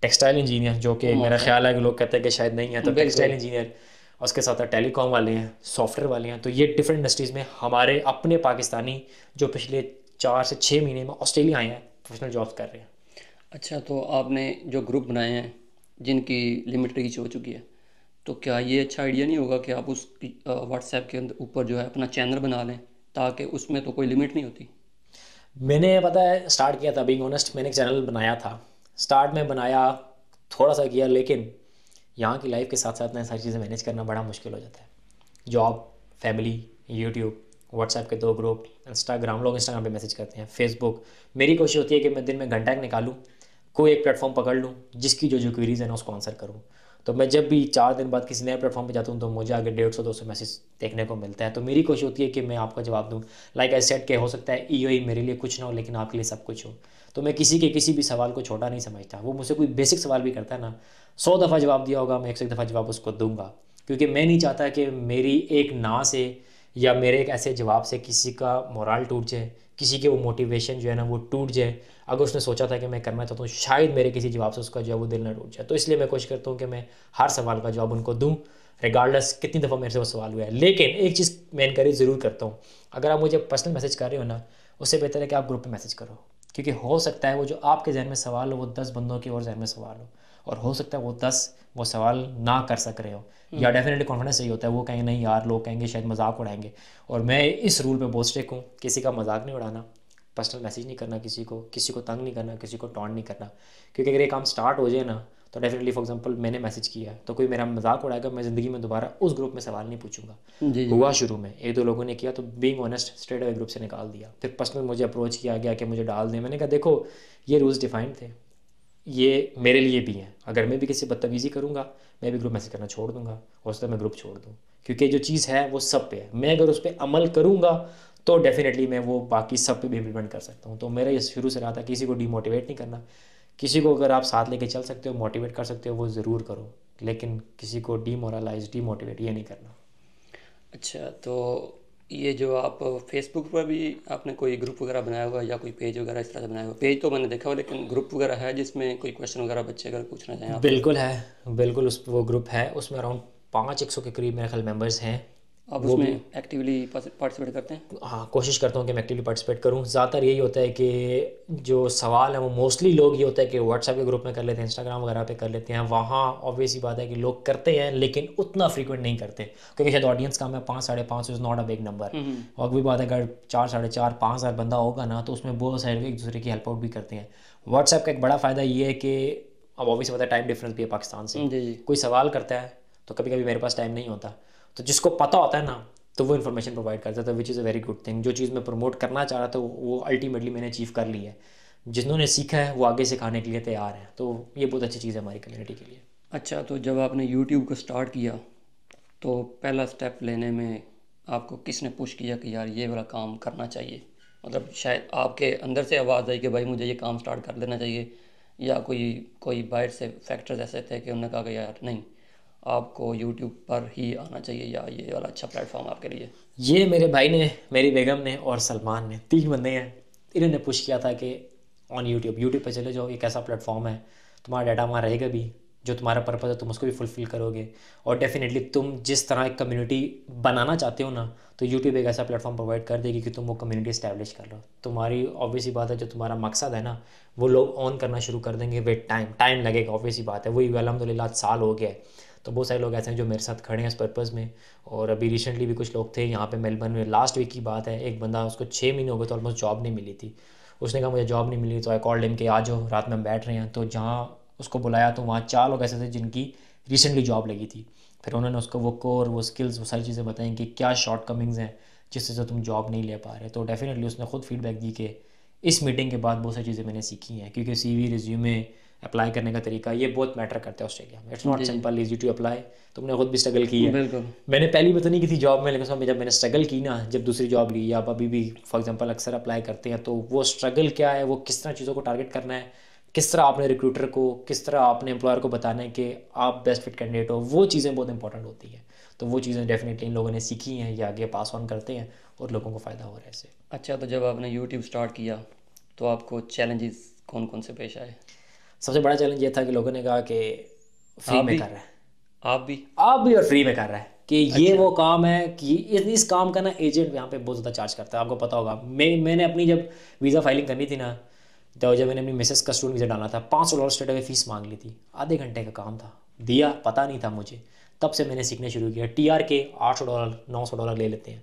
textile engineer, जो कि मेरा ख्याल है कि लोग कहते हैं कि शायद नहीं है, तो टेक्सटाइल इंजीनियर, उसके साथ टेलीकॉम वाले हैं, सॉफ्टवेयर वाले हैं। तो ये डिफरेंट इंडस्ट्रीज़ में हमारे अपने पाकिस्तानी जो पिछले 4 से 6 महीने में ऑस्ट्रेलिया आए हैं प्रोफेशनल जॉब्स कर रहे हैं। अच्छा, तो आपने जो ग्रुप बनाए हैं जिनकी लिमिट रीच हो चुकी है, तो क्या ये अच्छा आइडिया नहीं होगा कि आप उस व्हाट्सएप के अंदर ऊपर जो है अपना चैनल बना लें, ताकि उसमें तो कोई लिमिट नहीं होती। मैंने पता है स्टार्ट किया था, बीइंग ऑनेस्ट मैंने एक चैनल बनाया था, स्टार्ट में बनाया, थोड़ा सा किया, लेकिन यहाँ की लाइफ के साथ साथ ना सारी चीज़ें मैनेज करना बड़ा मुश्किल हो जाता है। जॉब, फैमिली, यूट्यूब, व्हाट्सएप के 2 ग्रुप, इंस्टाग्राम, लोग इंस्टाग्राम पे मैसेज करते हैं, फेसबुक। मेरी कोशिश होती है कि मैं दिन में घंटा एक निकालूँ, कोई एक प्लेटफॉर्म पकड़ लूँ जिसकी जो जो क्वेरीज़ है ना उसको आंसर करूँ। तो मैं जब भी 4 दिन बाद किसी नए प्लेटफॉर्म पे जाता हूँ तो मुझे आगे 150-200 मैसेज देखने को मिलता है। तो मेरी कोशिश होती है कि मैं आपका जवाब दूँ। लाइक आई सेड के हो सकता है ईओई मेरे लिए कुछ ना हो लेकिन आपके लिए सब कुछ हो। तो मैं किसी भी सवाल को छोटा नहीं समझता। वो मुझसे कोई बेसिक सवाल भी करता है ना, 100 दफ़ा जवाब दिया होगा, मैं 101 दफ़ा जवाब उसको दूंगा, क्योंकि मैं नहीं चाहता कि मेरी एक ना से या मेरे एक ऐसे जवाब से किसी का मोरल टूट जाए, किसी के वो मोटिवेशन जो है ना वो टूट जाए। अगर उसने सोचा था कि मैं करना चाहता हूँ, शायद मेरे किसी जवाब से उसका जो है वो दिल ना टूट जाए। तो इसलिए मैं कोशिश करता हूँ कि मैं हर सवाल का जवाब उनको दूँ, रिगार्डलेस कितनी दफ़ा मेरे से वो सवाल हुआ है। लेकिन एक चीज़ मैं इनकरेज ज़रूर करता हूँ, अगर आप मुझे पर्सनल मैसेज कर रहे हो ना, उससे बेहतर है कि आप ग्रुप पे मैसेज करो, क्योंकि हो सकता है वो जो आपके जहन में सवाल हो वो 10 बंदों के और जहन में सवाल हो, और हो सकता है वो 10 वो सवाल ना कर सक रहे हो, या डेफिनेटली कॉन्फिडेंस सही होता है, वो कहेंगे नहीं यार, लोग कहेंगे शायद मजाक उड़ाएंगे। और मैं इस रूल पे बहुत स्ट्रिक्ट हूँ, किसी का मजाक नहीं उड़ाना, पर्सनल मैसेज नहीं करना, किसी को तंग नहीं करना, किसी को टॉन्ट नहीं करना। क्योंकि अगर ये काम स्टार्ट हो जाए ना तो डेफिनेटली फॉर एग्जांपल मैंने मैसेज किया है तो कोई मेरा मजाक उड़ाएगा, मैं ज़िंदगी में दोबारा उस ग्रुप में सवाल नहीं पूछूंगा। जी जी। हुआ शुरू में 1-2 लोगों ने किया तो being honest straight away group से निकाल दिया। फिर पर्सनल मुझे अप्रोच किया गया कि मुझे डाल दें, मैंने कहा देखो ये रूल्स डिफाइंड थे, ये मेरे लिए भी हैं, अगर मैं भी किसी बदतमीज़ी करूँगा मैं भी ग्रुप मैसेज करना छोड़ दूँगा, और उससे मैं ग्रुप छोड़ दूँ, क्योंकि जो चीज़ है वो सब पे है। मैं अगर उस पर अमल करूँगा तो डेफिनेटली मैं वो बाकी सब पे भी इम्प्लीमेंट कर सकता हूँ। तो मेरा ये शुरू से रहा था किसी को डिमोटिवेट नहीं करना। किसी को अगर आप साथ लेके चल सकते हो, मोटिवेट कर सकते हो, वो ज़रूर करो, लेकिन किसी को डीमोटिवेट ये नहीं करना। अच्छा, तो ये जो आप फेसबुक पर भी आपने कोई ग्रुप वगैरह बनाया हुआ है या कोई पेज वगैरह इस तरह से बनाया हुआ? पेज तो मैंने देखा हुआ, लेकिन ग्रुप वगैरह है जिसमें कोई क्वेश्चन वगैरह बच्चे अगर पूछना चाहें आपसे? बिल्कुल है, बिल्कुल उस वो ग्रुप है, उसमें अराउंड 500-100 के करीब मेरे ख्याल मेंबर्स हैं। आप वो उसमें भी एक्टिवली पार्टिसिपेट करते हैं? हाँ, कोशिश करता हूँ कि मैं एक्टिवली पार्टिसिपेट करूँ। ज़्यादातर यही होता है कि जो सवाल है वो मोस्टली लोग ये होता है कि व्हाट्सएप के ग्रुप में कर लेते हैं, इंस्टाग्राम वगैरह पे कर लेते हैं। वहाँ ऑब्वियस ही बात है कि लोग करते हैं लेकिन उतना फ्रीक्वेंट नहीं करते, क्योंकि शायद ऑडियंस कम है, 5-5.5 is not a big number. और भी बात है अगर 4-4.5 5,000 बंदा होगा ना तो उसमें बहुत सारे लोग एक दूसरे की हेल्प आउट भी करते हैं। व्हाट्सएप का एक बड़ा फ़ायदा ये है कि अब ऑब्वियस पता है टाइम डिफरेंस भी है पाकिस्तान से, जी जी। कोई सवाल करता है तो कभी कभी मेरे पास टाइम नहीं होता, तो जिसको पता होता है ना तो वो इन्फॉर्मेशन प्रोवाइड करता था, which is a very good thing. जो चीज़ मैं प्रमोट करना चाह रहा था वो अल्टीमेटली मैंने अचीव कर ली है। जिन्होंने सीखा है वो आगे सिखाने के लिए तैयार हैं, तो ये बहुत अच्छी चीज़ है हमारी कम्युनिटी के लिए। अच्छा, तो जब आपने यूट्यूब को स्टार्ट किया तो पहला स्टेप लेने में आपको किसने पुश किया कि यार ये वाला काम करना चाहिए? मतलब शायद आपके अंदर से आवाज़ आई कि भाई मुझे ये काम स्टार्ट कर देना चाहिए, या कोई कोई बाहर से फैक्टर्स ऐसे थे कि उन्होंने कहा कि यार नहीं, आपको यूट्यूब पर ही आना चाहिए, या ये वाला अच्छा प्लेटफॉर्म आपके लिए? ये मेरे भाई ने, मेरी बेगम ने और सलमान ने, 3 बंदे हैं, इन्होंने पुश किया था कि ऑन यूट्यूब पे चले जाओ, एक ऐसा प्लेटफॉर्म है, तुम्हारा डाटा वहाँ रहेगा भी, जो तुम्हारा पर्पस है तुम उसको भी फुलफिल करोगे, और डेफिनेटली तुम जिस तरह एक कम्युनिटी बनाना चाहते हो ना, तो यूट्यूब एक ऐसा प्लेटफॉर्म प्रोवाइड कर देगी कि तुम वो कम्युनिटी इस्टेब्लिश कर लो। तुम्हारी ऑब्वियस ही बात है, जो तुम्हारा मकसद है ना वो लोग ऑन करना शुरू कर देंगे विद टाइम लगेगा, ऑब्वियस ही बात है। वही अल्हम्दुलिल्लाह साल हो गया है, तो बहुत सारे लोग ऐसे हैं जो मेरे साथ खड़े हैं इस पर्पज़ में। और अभी रिसेंटली भी कुछ लोग थे यहाँ पे मेलबर्न में, लास्ट वीक की बात है, एक बंदा उसको 6 महीने हो गए तो ऑलमोस्ट जॉब नहीं मिली थी। उसने कहा मुझे जॉब नहीं मिली, तो आई कॉल्ड हिम कि आ जाओ, रात में हम बैठ रहे हैं। तो जहाँ उसको बुलाया तो वहाँ 4 लोग ऐसे थे जिनकी रिसेंटली जॉब लगी थी। फिर उन्होंने उसको वो कोर, वो स्किल्स, वो सारी चीज़ें बताई कि क्या शॉर्ट कमिंग्स हैं जिससे से तुम जॉब नहीं ले पा रहे। तो डेफिनेटली उसने खुद फीडबैक दी कि इस मीटिंग के बाद बहुत सारी चीज़ें मैंने सीखी हैं, क्योंकि CV रिज्यूमे अप्लाई करने का तरीका ये बहुत मैटर करता है ऑस्ट्रेलिया में। It's not simple easy to apply. तुमने खुद भी स्ट्रगल की है। बिल्कुल। मैंने पहली बार तो नहीं की थी जॉब में, लेकिन उसमें जब मैंने स्ट्रगल की ना, जब दूसरी जॉब ली या अभी भी फॉर एग्जांपल अक्सर अप्लाई करते हैं, तो वो स्ट्रगल क्या है, वो किस तरह चीज़ों को टारगेट करना है, किस तरह आपने रिक्रूटर को, किस तरह आपने एम्प्लॉयर को बताना है कि आप बेस्ट फिट कैंडिडेट हो, वो चीज़ें बहुत इंपॉर्टेंट होती हैं। तो वो चीज़ें डेफिनेटली इन लोगों ने सीखी हैं, ये आगे पास ऑन करते हैं और लोगों को फ़ायदा हो रहा है इससे। अच्छा, तो जब आपने यूट्यूब स्टार्ट किया तो आपको चैलेंजेस कौन कौन से पेश आए? सबसे बड़ा चैलेंज ये था कि लोगों ने कहा कि फ्री आप में भी कर रहा है, आप भी आप भी, और फ्री में कर रहा है, कि ये अच्छा। वो काम है कि इस काम का ना एजेंट यहाँ पे बहुत ज़्यादा चार्ज करता है। आपको पता होगा, मैंने अपनी जब वीज़ा फाइलिंग करनी थी ना, तो जब मैंने अपनी मिसेस का स्टूडेंट वीज़ा डाला था, $500 स्ट्रेट अवे फीस मांग ली थी। आधे घंटे का काम था, दिया, पता नहीं था मुझे। तब से मैंने सीखने शुरू किया। TR के $800 $900 ले लेते हैं।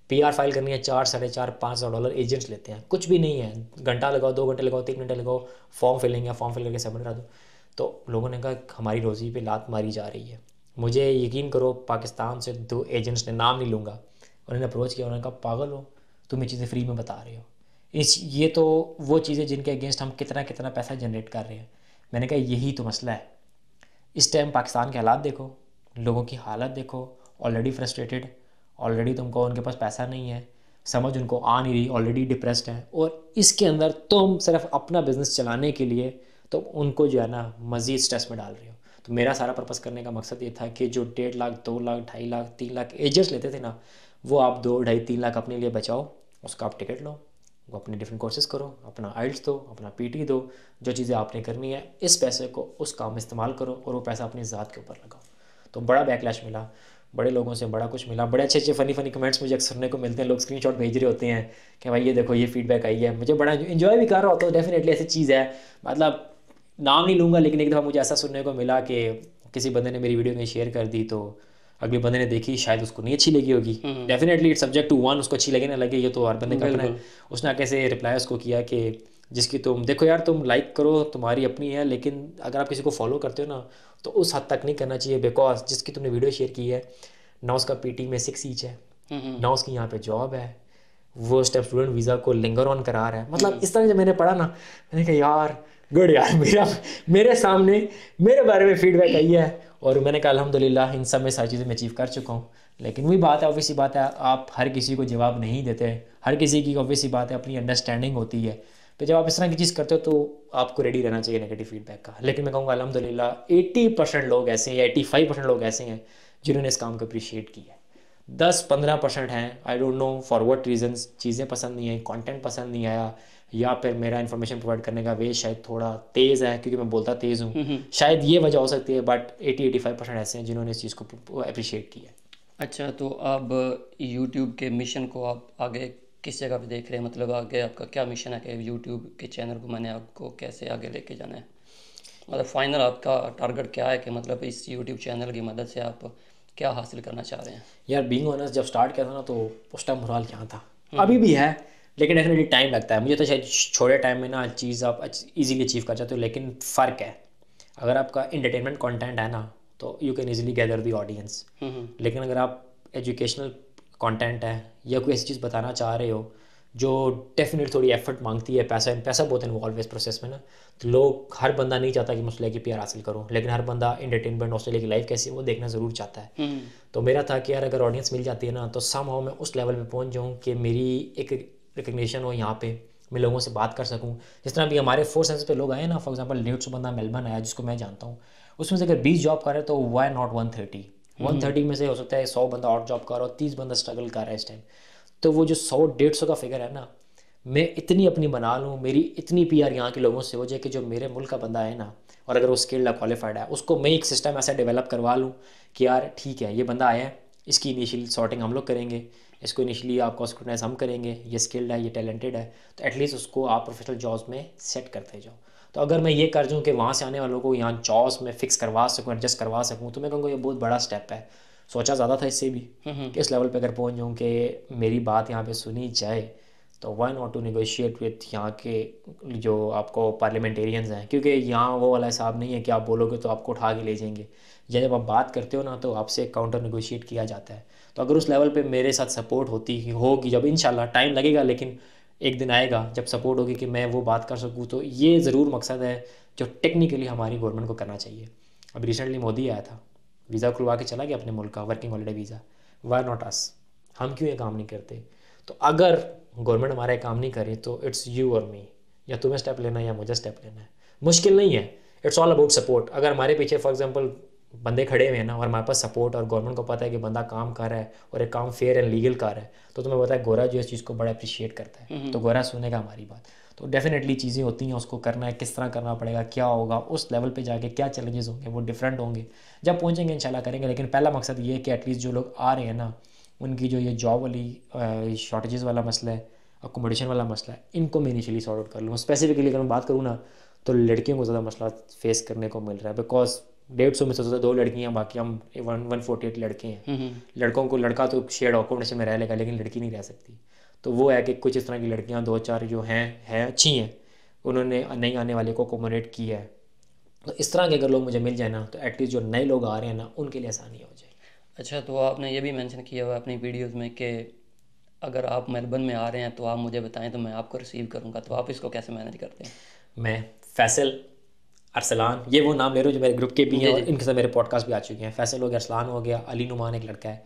PR फाइल करनी है 4, $450, $500 एजेंट्स लेते हैं। कुछ भी नहीं है, घंटा लगाओ, 2 घंटे लगाओ, 3 घंटे लगाओ, फॉर्म फिलिंग या फॉर्म फिल करके सबमिट करा दो। तो लोगों ने कहा हमारी रोज़ी पे लात मारी जा रही है। मुझे यकीन करो, पाकिस्तान से 2 एजेंट्स ने, नाम नहीं लूँगा, उन्होंने अप्रोच किया। उन्होंने कहा पागल हो तुम, ये चीज़ें फ्री में बता रहे हो। ये तो वो चीज़ें जिनके अगेंस्ट हम कितना कितना पैसा जनरेट कर रहे हैं। मैंने कहा यही तो मसला है। इस टाइम पाकिस्तान के हालात देखो, लोगों की हालत देखो, ऑलरेडी फ्रस्ट्रेटेड, ऑलरेडी तुमको उनके पास पैसा नहीं है, समझ उनको आ नहीं रही, ऑलरेडी डिप्रेस्ड हैं, और इसके अंदर तुम सिर्फ अपना बिजनेस चलाने के लिए तो उनको जो है ना मज़ीद स्ट्रेस में डाल रहे हो। तो मेरा सारा पर्पस करने का मकसद ये था कि जो 1.5 लाख, 2 लाख, 2.5 लाख, 3 लाख एजेंट्स लेते थे ना, वो आप 2, 2.5, 3 लाख अपने लिए बचाओ, उसका आप टिकट लो, वो अपने डिफरेंट कोर्सेज करो, अपना आइल्स दो, अपना PT दो, जो चीज़ें आपने करनी है, इस पैसे को उस काम में इस्तेमाल करो और वो पैसा अपनी ज़ात के ऊपर लगाओ। तो बड़ा बैकलैश मिला, बड़े लोगों से बड़ा कुछ मिला, बड़े अच्छे अच्छे फ़नी कमेंट्स मुझे अक्सर सुनने को मिलते हैं। लोग स्क्रीनशॉट भेज रहे होते हैं कि भाई ये देखो ये फीडबैक आई है। मुझे बड़ा इन्जॉय भी कर रहा होता है। डेफिनेटली ऐसी चीज़ है, मतलब नाम नहीं लूँगा, लेकिन एक दफ़ा मुझे ऐसा सुनने को मिला कि किसी बंदे ने मेरी वीडियो में शेयर कर दी, तो अगले बंदे ने देखी, शायद उसको नहीं अच्छी लगी होगी। Definitely it's subject to one, उसको अच्छी लगे ना लगे, ये तो हर बंदे का अपना है। उसने आगे से रिप्लाई उसको किया कि जिसकी तुम देखो यार, तुम लाइक करो, तुम्हारी अपनी है, लेकिन अगर आप किसी को फॉलो करते हो ना तो उस हद तक नहीं करना चाहिए, बिकॉज जिसकी तुमने वीडियो शेयर की है ना, उसका PT में 6 ईच है ना, उसकी यहाँ पे जॉब है, वो स्टेप स्टूडेंट वीज़ा को लिंगर ऑन करा रहा है। मतलब इस तरह जब मैंने पढ़ा ना, मैंने कहा यार गुड यार, मेरे सामने मेरे बारे में फीडबैक आई है, और मैंने कहा अल्हम्दुलिल्लाह इन सब में सारी चीज़ें मैं अचीव कर चुका हूँ। लेकिन वही बात है, ऑब्वियसली बात है, आप हर किसी को जवाब नहीं देते, हर किसी की ऑब्वियसली बात है अपनी अंडरस्टैंडिंग होती है। तो जब आप इस तरह की चीज़ करते हो तो आपको रेडी रहना चाहिए नेगेटिव फीडबैक का। लेकिन मैं कहूँगा अल्हम्दुलिल्लाह 80% लोग ऐसे हैं या 85% लोग ऐसे हैं जिन्होंने इस काम को अप्रिशिएट किया है। 10-15% हैं, I don't know for what reasons, चीज़ें पसंद नहीं आई, कंटेंट पसंद नहीं आया, या फिर मेरा इन्फॉर्मेशन प्रोवाइड करने का वे शायद थोड़ा तेज़ है क्योंकि मैं बोलता तेज़ हूँ, शायद ये वजह हो सकती है। बट 80-85% ऐसे हैं जिन्होंने इस चीज़ को अप्रिशिएट किया है। अच्छा, तो अब यूट्यूब के मिशन को आप आगे किस जगह पे देख रहे हैं? मतलब आगे आपका क्या मिशन है कि यूट्यूब के चैनल को मैंने आपको कैसे आगे लेके जाना है? मतलब फाइनल आपका टारगेट क्या है कि मतलब इस यूट्यूब चैनल की मदद से आप क्या हासिल करना चाह रहे हैं? यार बीइंग ऑनेस्ट, जब स्टार्ट किया था ना तो उस टाइम मोराल यहाँ था, अभी भी है, लेकिन डेफिनेटली टाइम लगता है। मुझे तो शायद छोटे टाइम में ना चीज़ आप इजीली अचीव कर जाते हो, लेकिन फ़र्क है, अगर आपका एंटरटेनमेंट कंटेंट है ना तो you can easily gather the audience. लेकिन अगर आप एजुकेशनल कंटेंट है या कोई ऐसी चीज़ बताना चाह रहे हो जो डेफिनेट थोड़ी एफर्ट मांगती है, पैसा बहुत इन्वॉल्व है इस प्रोसेस में ना, तो लोग, हर बंदा नहीं चाहता कि मैं ऑस्ट्रेलिया की PR हासिल करूं, लेकिन हर बंदा एंटरटेनमेंट, ऑस्ट्रेलिया की लाइफ कैसी है वो देखना ज़रूर चाहता है। तो मेरा था कि यार अगर ऑडियंस मिल जाती है ना तो समहाउ मैं उस लेवल में पहुंच जाऊं कि मेरी एक रिकग्निशन हो यहाँ पे, मैं लोगों से बात कर सकूं। जिस तरह अभी हमारे 4 सेंस पे लोग आए ना, फॉर एग्जांपल 150 बंदा मेलबर्न आया जिसको मैं जानता हूँ, उसमें से अगर 20 जॉब कर रहे हैं तो वाई नॉट 130 में से हो सकता है 100 बंदा और जॉब कर रहा हो, 30 बंदा स्ट्रगल कर रहा है इस टाइम। तो वो जो 100-150 का फिगर है ना, मैं इतनी अपनी बना लूँ, मेरी इतनी पीआर यहाँ के लोगों से हो जाए कि जो मेरे मुल्क का बंदा है ना, और अगर वो स्किल्ड है, क्वालिफाइड है, उसको मैं एक सिस्टम ऐसा डेवलप करवा लूँ कि यार ठीक है, ये बंदा आया है, इसकी इनिशियल सॉर्टिंग हम लोग करेंगे, इसको इनिशियली आपको स्क्रूटनाइज हम करेंगे, ये स्किल्ड है, ये टैलेंटेड है, तो एटलीस्ट उसको आप प्रोफेशनल जॉब्स में सेट करते जाओ। तो अगर मैं ये कर दूँ कि वहाँ से आने वालों को यहाँ जॉब्स में फिक्स करवा सकूँ, एडजस्ट करवा सकूँ, तो मैं कहूँगा ये बहुत बड़ा स्टेप है। सोचा ज़्यादा था इससे भी कि इस लेवल पे अगर पहुँच जाऊँ कि मेरी बात यहाँ पे सुनी जाए, तो why not to negotiate with यहाँ के जो आपको पार्लियामेंटेरियंस हैं, क्योंकि यहाँ वो वाला हिसाब नहीं है कि आप बोलोगे तो आपको उठा के ले जाएंगे, या जब आप बात करते हो ना तो आपसे काउंटर नेगोशिएट किया जाता है। तो अगर उस लेवल पे मेरे साथ सपोर्ट होती होगी, जब इंशाल्लाह टाइम लगेगा लेकिन एक दिन आएगा जब सपोर्ट होगी कि मैं वो बात कर सकूँ, तो ये ज़रूर मकसद है जो टेक्निकली हमारी गवर्नमेंट को करना चाहिए। अभी रिसेंटली मोदी आया था, वीज़ा खुलवा के चला गया अपने मुल्क का, working holiday visa. Why not us, हम क्यों ये काम नहीं करते? तो अगर गवर्नमेंट हमारा ये काम नहीं करे तो इट्स यू और मी, या तुम्हें स्टेप लेना है या मुझे स्टेप लेना है। मुश्किल नहीं है, इट्स ऑल अबाउट सपोर्ट। अगर हमारे पीछे फॉर एग्जांपल बंदे खड़े हुए हैं ना, और हमारे पास सपोर्ट, और गवर्नमेंट को पता है कि बंदा काम कर रहा है और एक काम फेयर एंड लीगल कर रहा है, तो तुम्हें पता है गोरा जो इस चीज़ को बड़ा अप्रिशिएट करता है, तो गोरा सुनेगा हमारी बात। तो डेफिनेटली चीज़ें होती हैं, उसको करना है, किस तरह करना पड़ेगा, क्या होगा, उस लेवल पे जाके क्या चैलेंजेस होंगे, वो डिफरेंट होंगे। जब पहुंचेंगे इंशाल्लाह करेंगे, लेकिन पहला मकसद ये है कि एटलीस्ट जो लोग आ रहे हैं ना, उनकी जो ये जॉब वाली शॉर्टेजेस वाला मसला है, अकोमोडेशन वाला मसला है, इनको मैं इनिशियली सॉर्ट आउट कर लूँ। स्पेसिफिकली अगर मैं बात करूँ ना, तो लड़कियों को ज़्यादा मसला फेस करने को मिल रहा है, बिकॉज 150 में से 2 लड़कियाँ, बाकी हम 148 लड़के हैं। लड़कों को, लड़का तो शेयर्ड अकोमोडेशन में रह लेगा, लेकिन लड़की नहीं रह सकती। तो वो है कि कुछ इस तरह की लड़कियाँ 2-4 जो हैं अच्छी हैं, उन्होंने नई आने वाले को अकोमोडेट किया है। तो इस तरह के अगर लोग मुझे मिल जाए ना, तो एटलीस्ट जो नए लोग आ रहे हैं ना, उनके लिए आसानी हो जाए। अच्छा, तो आपने ये भी मेंशन किया हुआ है अपनी वीडियोस में कि अगर आप मेलबर्न में आ रहे हैं तो आप मुझे बताएं तो मैं आपको रिसीव करूंगा, तो आप इसको कैसे मैनेज करते हैं? मैं, फैसल, अरसलान, ये वो नाम ले रहा हूँ जो मेरे ग्रुप के भी हैं जी और जी। इनके साथ मेरे पॉडकास्ट भी आ चुके हैं। फैसल हो गया, अरसलान हो गया, अली नुमान एक लड़का है।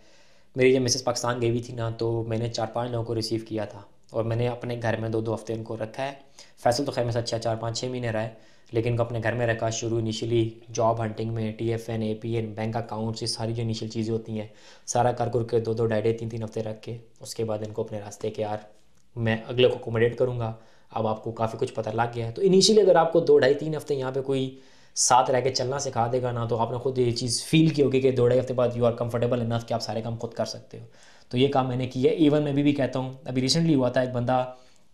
मेरी जब मिसेस पाकिस्तान गई हुई थी ना, तो मैंने 4-5 लोगों को रिसीव किया था, और मैंने अपने घर में 2-2 हफ्ते उनको रखा है। फैसल तो खैर मेरे साथ अच्छा 4-5-6 महीने रहा है, लेकिन उनको अपने घर में रखा शुरू इनिशियली जॉब हंटिंग में, TFN, APN, बैंक अकाउंट्स, ये सारी जो इनिशियल चीज़ें होती हैं, सारा कर कर के 2-2, 2.5, 3-3 हफ्ते रख के, उसके बाद इनको अपने रास्ते के यार मैं अगले को अकोमोडेट करूँगा। अब आपको काफ़ी कुछ पता लग गया है, तो इनिशियली अगर आपको 2-2.5-3 हफ्ते यहाँ पे कोई साथ रह के चलना सिखा देगा ना, तो आपने खुद ये चीज़ फील की होगी कि 2-2.5 हफ्ते बाद यू आर कंफर्टेबल इनफ कि आप सारे काम खुद कर सकते हो। तो ये काम मैंने किया। इवन मैं भी कहता हूँ, अभी रिसेंटली हुआ था, एक बंदा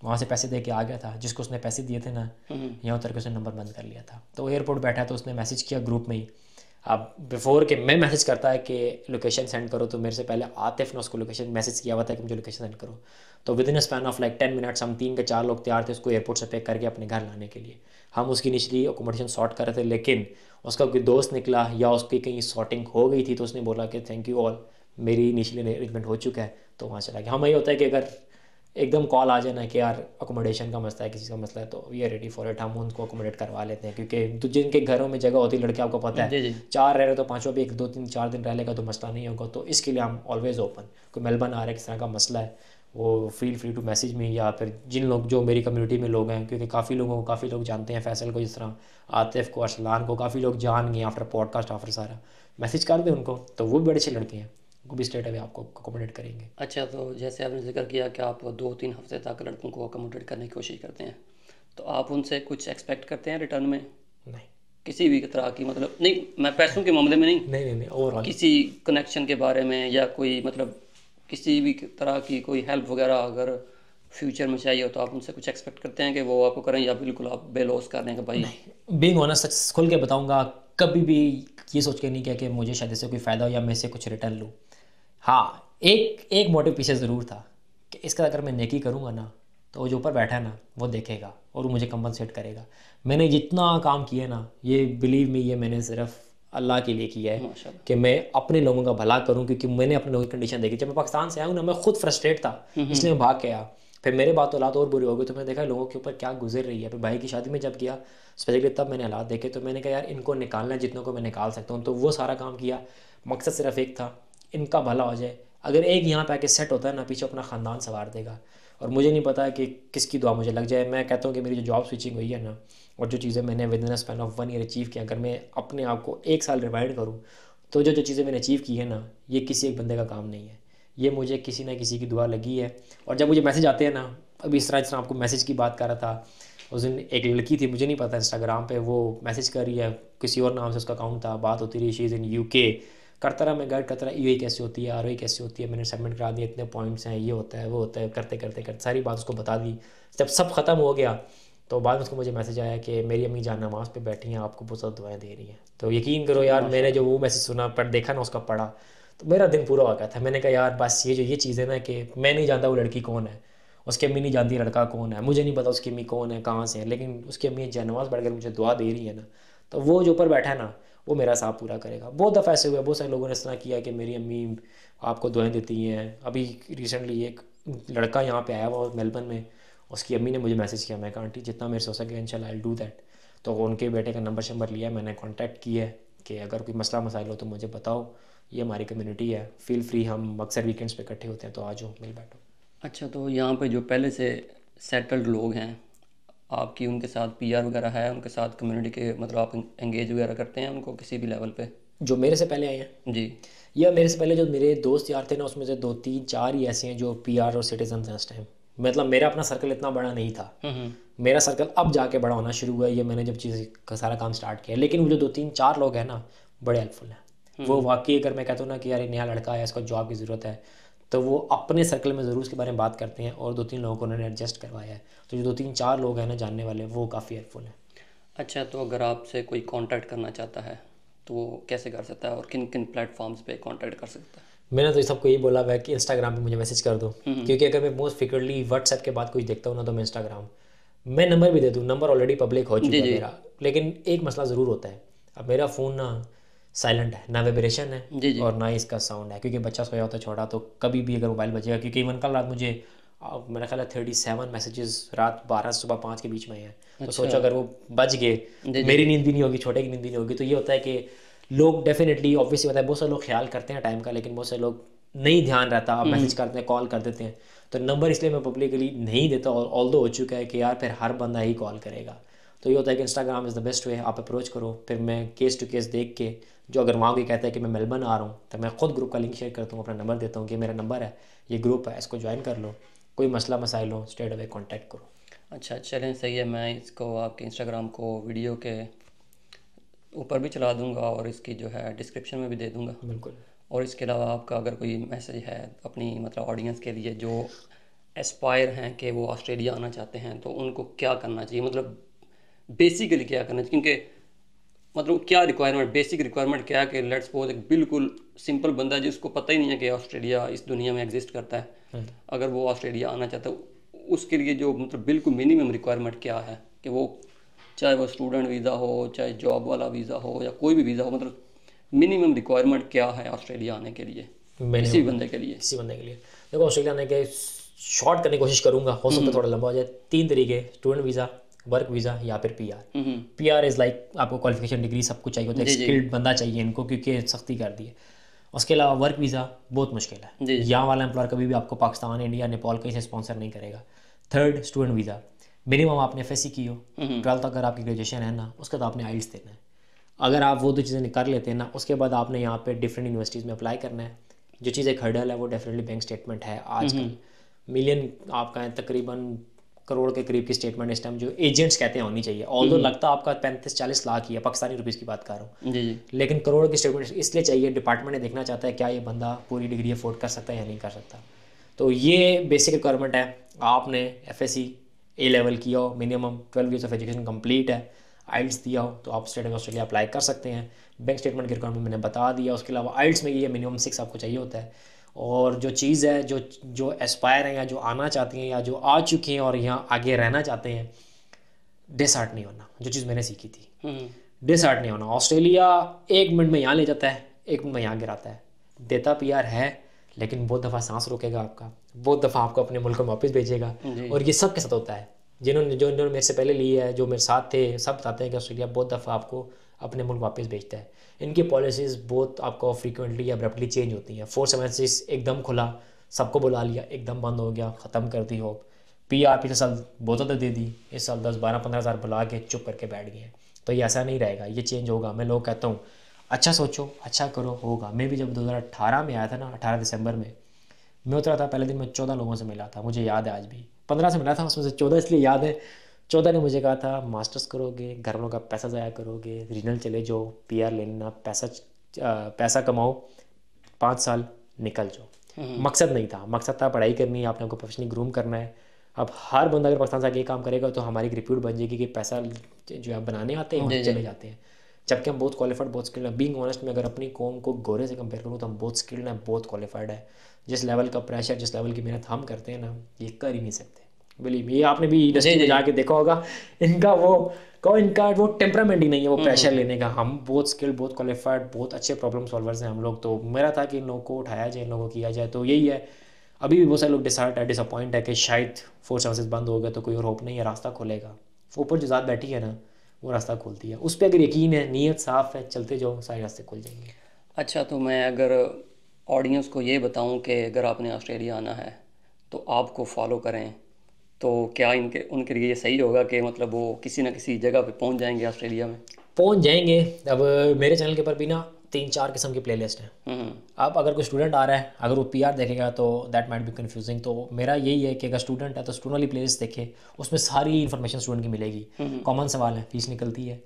वहाँ से पैसे दे के आ गया था, जिसको उसने पैसे दिए थे ना, यहाँ उतर के उसने नंबर बंद कर लिया था। तो एयरपोर्ट बैठा तो उसने मैसेज किया ग्रुप में ही, अब बिफोर के मैं मैसेज करता है कि लोकेशन सेंड करो, तो मेरे से पहले आतिफ ने उसको लोकेशन मैसेज किया हुआ था कि मुझे लोकेशन सेंड करो। तो with in a span of like 10 minutes हम 3 के 4 लोग तैयार थे उसको एयरपोर्ट से पिक करके अपने घर लाने के लिए। हम उसकी इनिशियली अकोमोडेशन सॉर्ट कर रहे थे, लेकिन उसका कोई दोस्त निकला या उसकी कहीं सॉर्टिंग हो गई थी, तो उसने बोला कि थैंक यू ऑल, मेरी इनिशियली अरेंजमेंट हो चुका है, तो वहाँ चला गया। हमें ये होता है कि अगर एकदम कॉल आ जाए ना कि यार अकोमोडेशन का मसला है, किसी का मसला है, तो we are ready for it, हम उनको अकोमोडेट करवा लेते हैं। क्योंकि जिनके घरों में जगह होती है, लड़के आपको पता जी है जी। 4 रह रहे तो 5वां भी 1-2-3-4 दिन रह लेगा तो मसला नहीं होगा। तो इसके लिए हम ऑलवेज़ ओपन। कोई मेलबर्न आ रहा है, किस तरह का मसला है, वो फील फ्री टू मैसेज में, या फिर जिन लोग जो मेरी कम्युनिटी में लोग हैं, क्योंकि काफ़ी लोग जानते हैं फैसल को, जिस तरह आतिफ को, अरसलान को काफ़ी लोग जान गए आफ्टर पॉडकास्ट, आफ्टर सारा मैसेज कर दें उनको, तो वो भी बड़े अच्छे लड़के हैं, वो भी स्ट्रेट अवे आपको अकोमोडेट करेंगे। अच्छा, तो जैसे आपने जिक्र किया कि आप 2-3 हफ्ते तक लड़कों को अकोमोडेट करने की कोशिश करते हैं, तो आप उनसे कुछ एक्सपेक्ट करते हैं रिटर्न में नहीं किसी भी तरह की? मतलब नहीं, मैं पैसों के मामले में नहीं, नहीं नहीं नहीं, ओवरऑल किसी कनेक्शन के बारे में, या कोई मतलब किसी भी तरह की कोई हेल्प वगैरह अगर फ्यूचर में चाहिए हो, तो आप उनसे कुछ एक्सपेक्ट करते हैं कि वो आपको करें, या बिल्कुल आप बेलौस कर दें कि भाई? बीइंग ऑनेस्ट, सच खुल के बताऊंगा, कभी भी ये सोच के नहीं किया कि मुझे शायद इससे कोई फ़ायदा हो या मैं इससे कुछ रिटर्न लूँ। हाँ, एक एक मोटिव पीछे ज़रूर था कि इसका अगर मैं नेकी करूँगा ना, तो वो जो ऊपर बैठा है ना, वो देखेगा और वो मुझे कंपनसेट करेगा। मैंने जितना काम किया ना, ये बिलीव मी, ये मैंने सिर्फ अल्लाह के लिए किया है माशाल्लाह। कि मैं अपने लोगों का भला करूं, क्योंकि मैंने अपने लोगों की कंडीशन देखी। जब मैं पाकिस्तान से आया हूं ना, मैं खुद फ्रस्ट्रेट था, इसलिए मैं भाग के आया। फिर मेरे बाद तो हालात और बुरे हो गए, तो मैंने देखा लोगों के ऊपर क्या गुजर रही है। फिर भाई की शादी में जब गया स्पेशली, तब मैंने हालात देखे, तो मैंने कहा यार इनको निकालना है जितनों को मैं निकाल सकता हूँ। तो वो सारा काम किया, मकसद सिर्फ एक था, इनका भला हो जाए। अगर एक यहाँ पे आके सेट होता है ना, पीछे अपना ख़ानदान संवार देगा। और मुझे नहीं पता कि किसकी दुआ मुझे लग जाए। मैं कहता हूँ कि मेरी जो जॉब स्विचिंग हुई है ना, और जो चीज़ें मैंने with in span of 1 year achieve किया, अगर मैं अपने आप को 1 साल रिवाइंड करूँ, तो जो जो चीज़ें मैंने अचीव की है ना, ये किसी एक बंदे का काम नहीं है, ये मुझे किसी ना किसी की दुआ लगी है। और जब मुझे मैसेज आते हैं ना, अभी इस तरह आपको मैसेज की बात कर रहा था, उस दिन एक लड़की थी, मुझे नहीं पता, इंस्टाग्राम पे वो मैसेज कर रही है, किसी और नाम से उसका अकाउंट था, बात होती रही, शी इज़ इन यूके, करता रहा, मैं गाइड करता रहा, यूएई कैसे होती है, आरओई कैसे होती है, मैंने सबमिट करा दिया, इतने पॉइंट्स हैं, ये होता है वो होता है, करते करते करते सारी बात उसको बता दी। जब सब ख़त्म हो गया तो बाद में उसको मुझे मैसेज आया कि मेरी अम्मी जान नमाज़ पे बैठी हैं, आपको बहुत ज़्यादा दुआएं दे रही हैं। तो यकीन करो यार, मैंने जो वो मैसेज सुना पर देखा ना, उसका पढ़ा, तो मेरा दिन पूरा हो गया था। मैंने कहा यार बस ये चीज़ है ना कि मैं नहीं जानता वो लड़की कौन है, उसकी अम्मी नहीं जानती लड़का कौन है, मुझे नहीं पता उसकी अम्मी कौन है, कहाँ से है, लेकिन उसकी अम्मी नमाज़ पढ़कर मुझे दुआ दे रही है ना, तो वो जो ऊपर बैठा है ना, वो मेरा साथ पूरा करेगा। बहुत दफ़ा ऐसे हुए, बहुत सारे लोगों ने इस तरह किया कि मेरी अम्मी आपको दुआएं देती हैं। अभी रिसेंटली एक लड़का यहाँ पे आया हुआ मेलबर्न में, उसकी अम्मी ने मुझे मैसेज किया, मैं कहा आंटी जितना मेरे से हो सके इंशाल्लाह आई डू दैट। तो उनके बेटे का नंबर लिया, मैंने कॉन्टैक्ट किया है कि अगर कोई मसला मसाइल हो तो मुझे बताओ, ये हमारी कम्युनिटी है, फील फ्री, हम अक्सर वीकेंड्स पे इकट्ठे होते हैं, तो आ जाओ, मिल बैठो। अच्छा, तो यहाँ पे जो पहले से सेटल्ड लोग हैं आपकी, उनके साथ पीआर वगैरह है, उनके साथ कम्युनिटी के मतलब आप एंगेज वगैरह करते हैं उनको किसी भी लेवल पे? जो मेरे से पहले आए हैं जी। या मेरे से पहले जो मेरे दोस्त यार थे ना, उसमें से 2 3 4 ही ऐसे हैं जो पीआर और सिटीजन हैं इस टाइम। मतलब मेरा अपना सर्कल इतना बड़ा नहीं था, मेरा सर्कल अब जाके बड़ा होना शुरू हुआ है, ये मैंने जब चीज़ का सारा काम स्टार्ट किया। लेकिन वो जो 2 3 4 लोग हैं ना, बड़े हेल्पफुल हैं वो वाकई। अगर मैं कहता हूँ ना कि यार एक नया लड़का है, इसको जॉब की ज़रूरत है, तो वो अपने सर्कल में ज़रूर उसके बारे में बात करते हैं, और 2 3 लोगों को उन्होंने एडजस्ट करवाया है। तो जो 2 3 4 लोग हैं ना जानने वाले, वो काफ़ी हेल्पफुल हैं। अच्छा, तो अगर आपसे कोई कांटेक्ट करना चाहता है तो वो कैसे कर सकता है और किन किन प्लेटफॉर्म्स पे कांटेक्ट कर सकता है? मैंने तो सबको यही बोला हुआ है कि इंस्टाग्राम पे मुझे मैसेज कर दो, क्योंकि अगर मैं मोस्ट फ्रिक्वेंटली व्हाट्सएप के बाद कुछ देखता हूँ ना, तो मैं इंस्टाग्राम, मैं नंबर भी दे दूँ, नंबर ऑलरेडी पब्लिक हो चुका जी है जी। मेरा। लेकिन एक मसला ज़रूर होता है, अब मेरा फ़ोन ना साइलेंट है, ना वाइब्रेशन है जी जी। और ना ही इसका साउंड है, क्योंकि बच्चा सोया होता है छोटा, तो कभी भी अगर मोबाइल बजेगा, क्योंकि इवन कल रात मुझे मेरा ख्याल है 37 मैसेजेस रात 12 से सुबह 5 के बीच में हैं। तो अच्छा। सोचो अगर वो बज गए जी तो जी। मेरी नींद भी नहीं होगी, छोटे की नींद भी नहीं होगी। तो ये होता है कि लोग डेफिनेटली ऑब्वियसली होता है, बहुत सारे लोग ख्याल करते हैं टाइम का, लेकिन बहुत सारे लोग नहीं ध्यान रहता, आप मैसेज करते हैं, कॉल कर देते हैं। तो नंबर इसलिए मैं पब्लिकली नहीं देता, और ऑल दो हो चुका है कि यार फिर हर बंदा ही कॉल करेगा। तो ये होता है कि Instagram is the best way, आप अप्रोच करो, फिर मैं केस टू केस देख के, जो अगर वहाँ कोई कहता है कि मैं मेलबर्न आ रहा हूँ, तो मैं खुद ग्रुप का लिंक शेयर करता हूँ, अपना नंबर देता हूँ कि मेरा नंबर है, ये ग्रुप है, इसको ज्वाइन कर लो, कोई मसला मसाइल हो स्ट्रेट अवे कॉन्टैक्ट करो। अच्छा, चलें, सही है। मैं इसको आपके इंस्टाग्राम को वीडियो के ऊपर भी चला दूंगा और इसकी जो है डिस्क्रिप्शन में भी दे दूंगा। बिल्कुल। और इसके अलावा आपका अगर कोई मैसेज है अपनी मतलब ऑडियंस के लिए जो एस्पायर हैं कि वो ऑस्ट्रेलिया आना चाहते हैं, तो उनको क्या करना चाहिए, मतलब बेसिकली क्या करना चाहिए? क्योंकि मतलब क्या रिक्वायरमेंट, बेसिक रिक्वायरमेंट क्या है कि लेट्स सपोज एक बिल्कुल सिंपल बंदा है जिसको पता ही नहीं है कि ऑस्ट्रेलिया इस दुनिया में एग्जिस्ट करता है, अगर वो ऑस्ट्रेलिया आना चाहता है, उसके लिए जो मतलब बिल्कुल मिनिमम रिक्वायरमेंट क्या है कि वो, चाहे वो स्टूडेंट वीज़ा हो, चाहे जॉब वाला वीज़ा हो, या कोई भी वीज़ा हो, मतलब मिनिमम रिक्वायरमेंट क्या है ऑस्ट्रेलिया आने के लिए किसी भी बंदे के लिए? किसी बंदे के लिए देखो, ऑस्ट्रेलिया आने के शॉर्ट करने की कोशिश करूंगा, हो सकता है थोड़ा लंबा हो जाए। 3 तरीके, स्टूडेंट वीज़ा, वर्क वीज़ा, या फिर पीआर। पीआर इज़ लाइक आपको क्वालिफिकेशन डिग्री सब कुछ चाहिए होता है, जी जी। स्किल्ड बंदा चाहिए इनको, क्योंकि सख्ती कर दी है। उसके अलावा वर्क वीज़ा बहुत मुश्किल है, जी। यहाँ वाला एम्प्लॉयर कभी भी आपको पाकिस्तान, इंडिया, नेपाल कहीं से स्पॉन्सर नहीं करेगा। थर्ड, स्टूडेंट वीज़ा, मिनिमम आपने एफएससी की हो, 12th अगर आपकी ग्रेजुएशन है ना, उसके बाद आपने आइल्स देना है। अगर आप वो 2 चीज़ें कर लेते हैं ना, उसके बाद आपने यहाँ पे डिफरेंट यूनिवर्सिटीज़ में अप्लाई करना है। जो चीज़ एक हर्डल है वो डेफिनेटली बैंक स्टेटमेंट है। आजकल मिलियन आपका है, तकरीबन करोड़ के करीब की स्टेटमेंट इस टाइम जो एजेंट्स कहते हैं होनी चाहिए। ऑल्दो लगता आपका 35 40 लाख ही है, पाकिस्तानी रुपीज़ की बात कर रहा हूँ, जी जी। लेकिन करोड़ की स्टेटमेंट इसलिए चाहिए, डिपार्टमेंट ने देखना चाहता है क्या ये बंदा पूरी डिग्री अफोर्ड कर सकता है या नहीं कर सकता। तो ये बेसिक रिक्वायरमेंट है। आपने एफएससी ए लेवल किया हो, minimum 12 years of education complete है, आइल्स दिया हो, तो आप स्टेट ऑफ ऑस्ट्रेलिया अप्लाई कर सकते हैं। बैंक स्टेटमेंट की रिक्वायरमेंट मैंने बता दिया। उसके अलावा आइल्स में ये मिनिमम 6 आपको चाहिए होता है। और जो चीज़ है, जो एस्पायर हैं या जो आना चाहती हैं या जो आ चुके हैं और यहाँ आगे रहना चाहते हैं, डिसहार्ट नहीं होना। जो चीज़ मैंने सीखी थी, डिसहार्ट नहीं होना। ऑस्ट्रेलिया 1 मिनट में यहाँ ले जाता है, 1 मिनट में यहाँ गिराता है। देता पीआर है, लेकिन बहुत दफ़ा सांस रोकेगा आपका, बहुत दफ़ा आपको अपने मुल्क में वापस भेजेगा। और ये सब के साथ होता है। जिन्होंने मेरे से पहले ली है, जो मेरे साथ थे, सब बताते हैं कि ऑस्ट्रेलिया बहुत दफ़ा आपको अपने मुल्क वापस भेजता है। इनकी पॉलिसीज़ बहुत आपको फ्रीक्वेंटली या अब्रप्टली चेंज होती हैं। 476 एकदम खुला, सबको बुला लिया, एकदम बंद हो गया, ख़त्म कर दी होप। पीआर पिछले साल बहुत ज़्यादा दे दी, इस साल 10 12 15 हज़ार बुला के चुप करके बैठ गए। तो ये ऐसा नहीं रहेगा, ये चेंज होगा। मैं लोग कहता हूँ अच्छा सोचो, अच्छा करो, होगा। मैं भी जब 2018 में आया था ना, 18 दिसंबर में मैं उतरा था, पहले दिन मैं 14 लोगों से मिला था, मुझे याद है आज भी। 15 से मिला था, उसमें से 14 इसलिए याद है, 14 ने मुझे कहा था मास्टर्स करोगे, घर वालों का पैसा ज़ाया करोगे, रीजनल चले जाओ, PR ले लेना, पैसा कमाओ, 5 साल निकल जाओ। मकसद नहीं था, मकसद था पढ़ाई करनी है, आपने आपको प्रोफेशनली ग्रूम करना है। अब हर बंदा अगर पाकिस्तान से आके ये काम करेगा तो हमारी एक रिप्यूट बन जाएगी कि पैसा जो है बनाने आते हैं वहाँ जी से जी। चले जाते हैं, जबकि हम बहुत क्वालिफाइड, बहुत स्किल्ड हैं। बीइंग ऑनेस्ट, में अगर अपनी कौम को गोरे से कंपेयर करूँ तो हम बहुत स्किल्ड हैं, बहुत क्वालिफाइड है। जिस लेवल का प्रेशर, जिस लेवल की मेहनत हम करते हैं ना, ये कर ही नहीं सकते। बिलीव ये आपने भी जी इंडस्ट्री में जी। जाके देखा होगा, इनका वो टेम्परामेंट ही नहीं है वो प्रेशर हम्म। लेने का। हम बहुत स्किल्ड, बहुत क्वालिफाइड, बहुत अच्छे प्रॉब्लम सॉल्वर्स हैं हम लोग। तो मेरा था कि इन लोगों को उठाया जाए, इन लोगों को किया जाए। तो यही है, अभी भी बहुत सारे लोग डिसहार्ट है, डिसअपॉइंट है कि शायद फोर्स सर्विसेज बंद हो गए तो कोई और होप नहीं है, रास्ता खुलेगा। ऊपर जो ज़ात बैठी है ना, वो रास्ता खोलती है। उस पर अगर यकीन है, नीयत साफ है, चलते जाओ, सारे रास्ते खुल जाएंगे। अच्छा, तो मैं अगर ऑडियंस को ये बताऊं कि अगर आपने ऑस्ट्रेलिया आना है तो आपको फॉलो करें, तो क्या इनके उनके लिए ये सही होगा कि मतलब वो किसी ना किसी जगह पे पहुंच जाएंगे ऑस्ट्रेलिया में? पहुंच जाएंगे। अब मेरे चैनल के ऊपर भी ना 3-4 किस्म की प्लेलिस्ट हैं। हम्म। अब अगर कोई स्टूडेंट आ रहा है, अगर वो PR देखेगा तो दैट माइट बी कन्फ्यूजिंग। तो मेरा यही है कि अगर स्टूडेंट है तो स्टूडेंट वाली प्लेलिस्ट देखे, उसमें सारी इन्फॉर्मेशन स्टूडेंट की मिलेगी। कॉमन सवाल है, फीस निकलती है,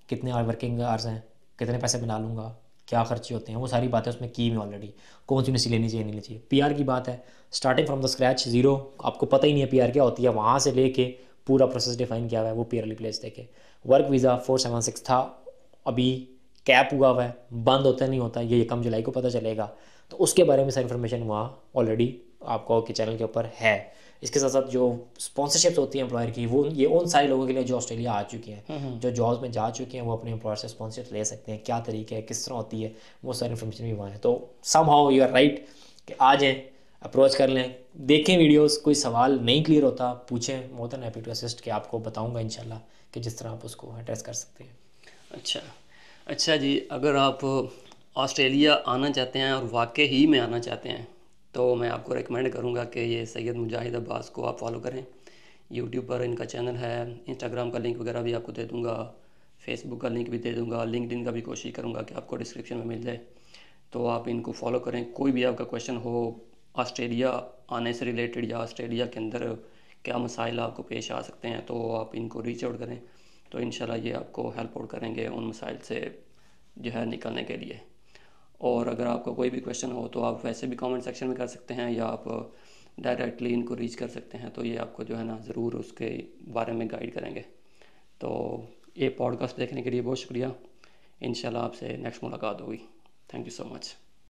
कितने वर्किंग आवर्स हैं, कितने पैसे बना लूँगा, क्या खर्चे होते हैं, वो सारी बातें उसमें की में ऑलरेडी। कौन सी यूनिवर्सिटी लेनी चाहिए, नहीं लेनी चाहिए। PR की बात है, starting from the scratch, zero, आपको पता ही नहीं है PR क्या होती है, वहाँ से लेके पूरा प्रोसेस डिफाइन किया हुआ है, वो PR वाली प्लेलिस्ट देखे। वर्क वीज़ा 476 था, अभी कैप हुआ है, बंद होता नहीं होता, ये 1 जुलाई को पता चलेगा। तो उसके बारे में सारी इन्फॉर्मेशन वहाँ ऑलरेडी आपको के चैनल के ऊपर है। इसके साथ साथ जो स्पॉन्सरशिप्स होती हैं एम्प्लॉयर की, वो ये उन सारे लोगों के लिए जो ऑस्ट्रेलिया आ चुके हैं, जो जॉब्स में जा चुके हैं, वो अपने एम्प्लॉयर से स्पॉन्सरशिप ले सकते हैं। क्या तरीके है, किस तरह होती है, वो सारी इन्फॉर्मेशन भी वहाँ है। तो somehow you are right कि आ जाएँ, अप्रोच कर लें, देखें वीडियोस। कोई सवाल नहीं क्लियर होता पूछें, more than happy to assist, कि आपको बताऊंगा इंशाल्लाह कि जिस तरह आप उसको एड्रेस कर सकते हैं। अच्छा। अच्छा जी, अगर आप ऑस्ट्रेलिया आना चाहते हैं और वाकई ही में आना चाहते हैं तो मैं आपको रिकमेंड करूंगा कि ये सैयद मुजाहिद अब्बास को आप फॉलो करें। यूट्यूब पर इनका चैनल है, इंस्टाग्राम का लिंक वगैरह भी आपको दे दूंगा, फेसबुक का लिंक भी दे दूंगा, लिंक्डइन का भी कोशिश करूंगा कि आपको डिस्क्रिप्शन में मिल जाए। तो आप इनको फॉलो करें। कोई भी आपका क्वेश्चन हो ऑस्ट्रेलिया आने से रिलेटेड या ऑस्ट्रेलिया के अंदर क्या मसाइल आपको पेश आ सकते हैं, तो आप इनको रीच आउट करें। तो इंशाल्लाह ये आपको हेल्प आउट करेंगे उन मसाइल से जो है निकलने के लिए। और अगर आपका कोई भी क्वेश्चन हो तो आप वैसे भी कमेंट सेक्शन में कर सकते हैं, या आप डायरेक्टली इनको रीच कर सकते हैं, तो ये आपको जो है ना ज़रूर उसके बारे में गाइड करेंगे। तो ये पॉडकास्ट देखने के लिए बहुत शुक्रिया। इंशाल्लाह आपसे नेक्स्ट मुलाकात होगी। Thank you so much.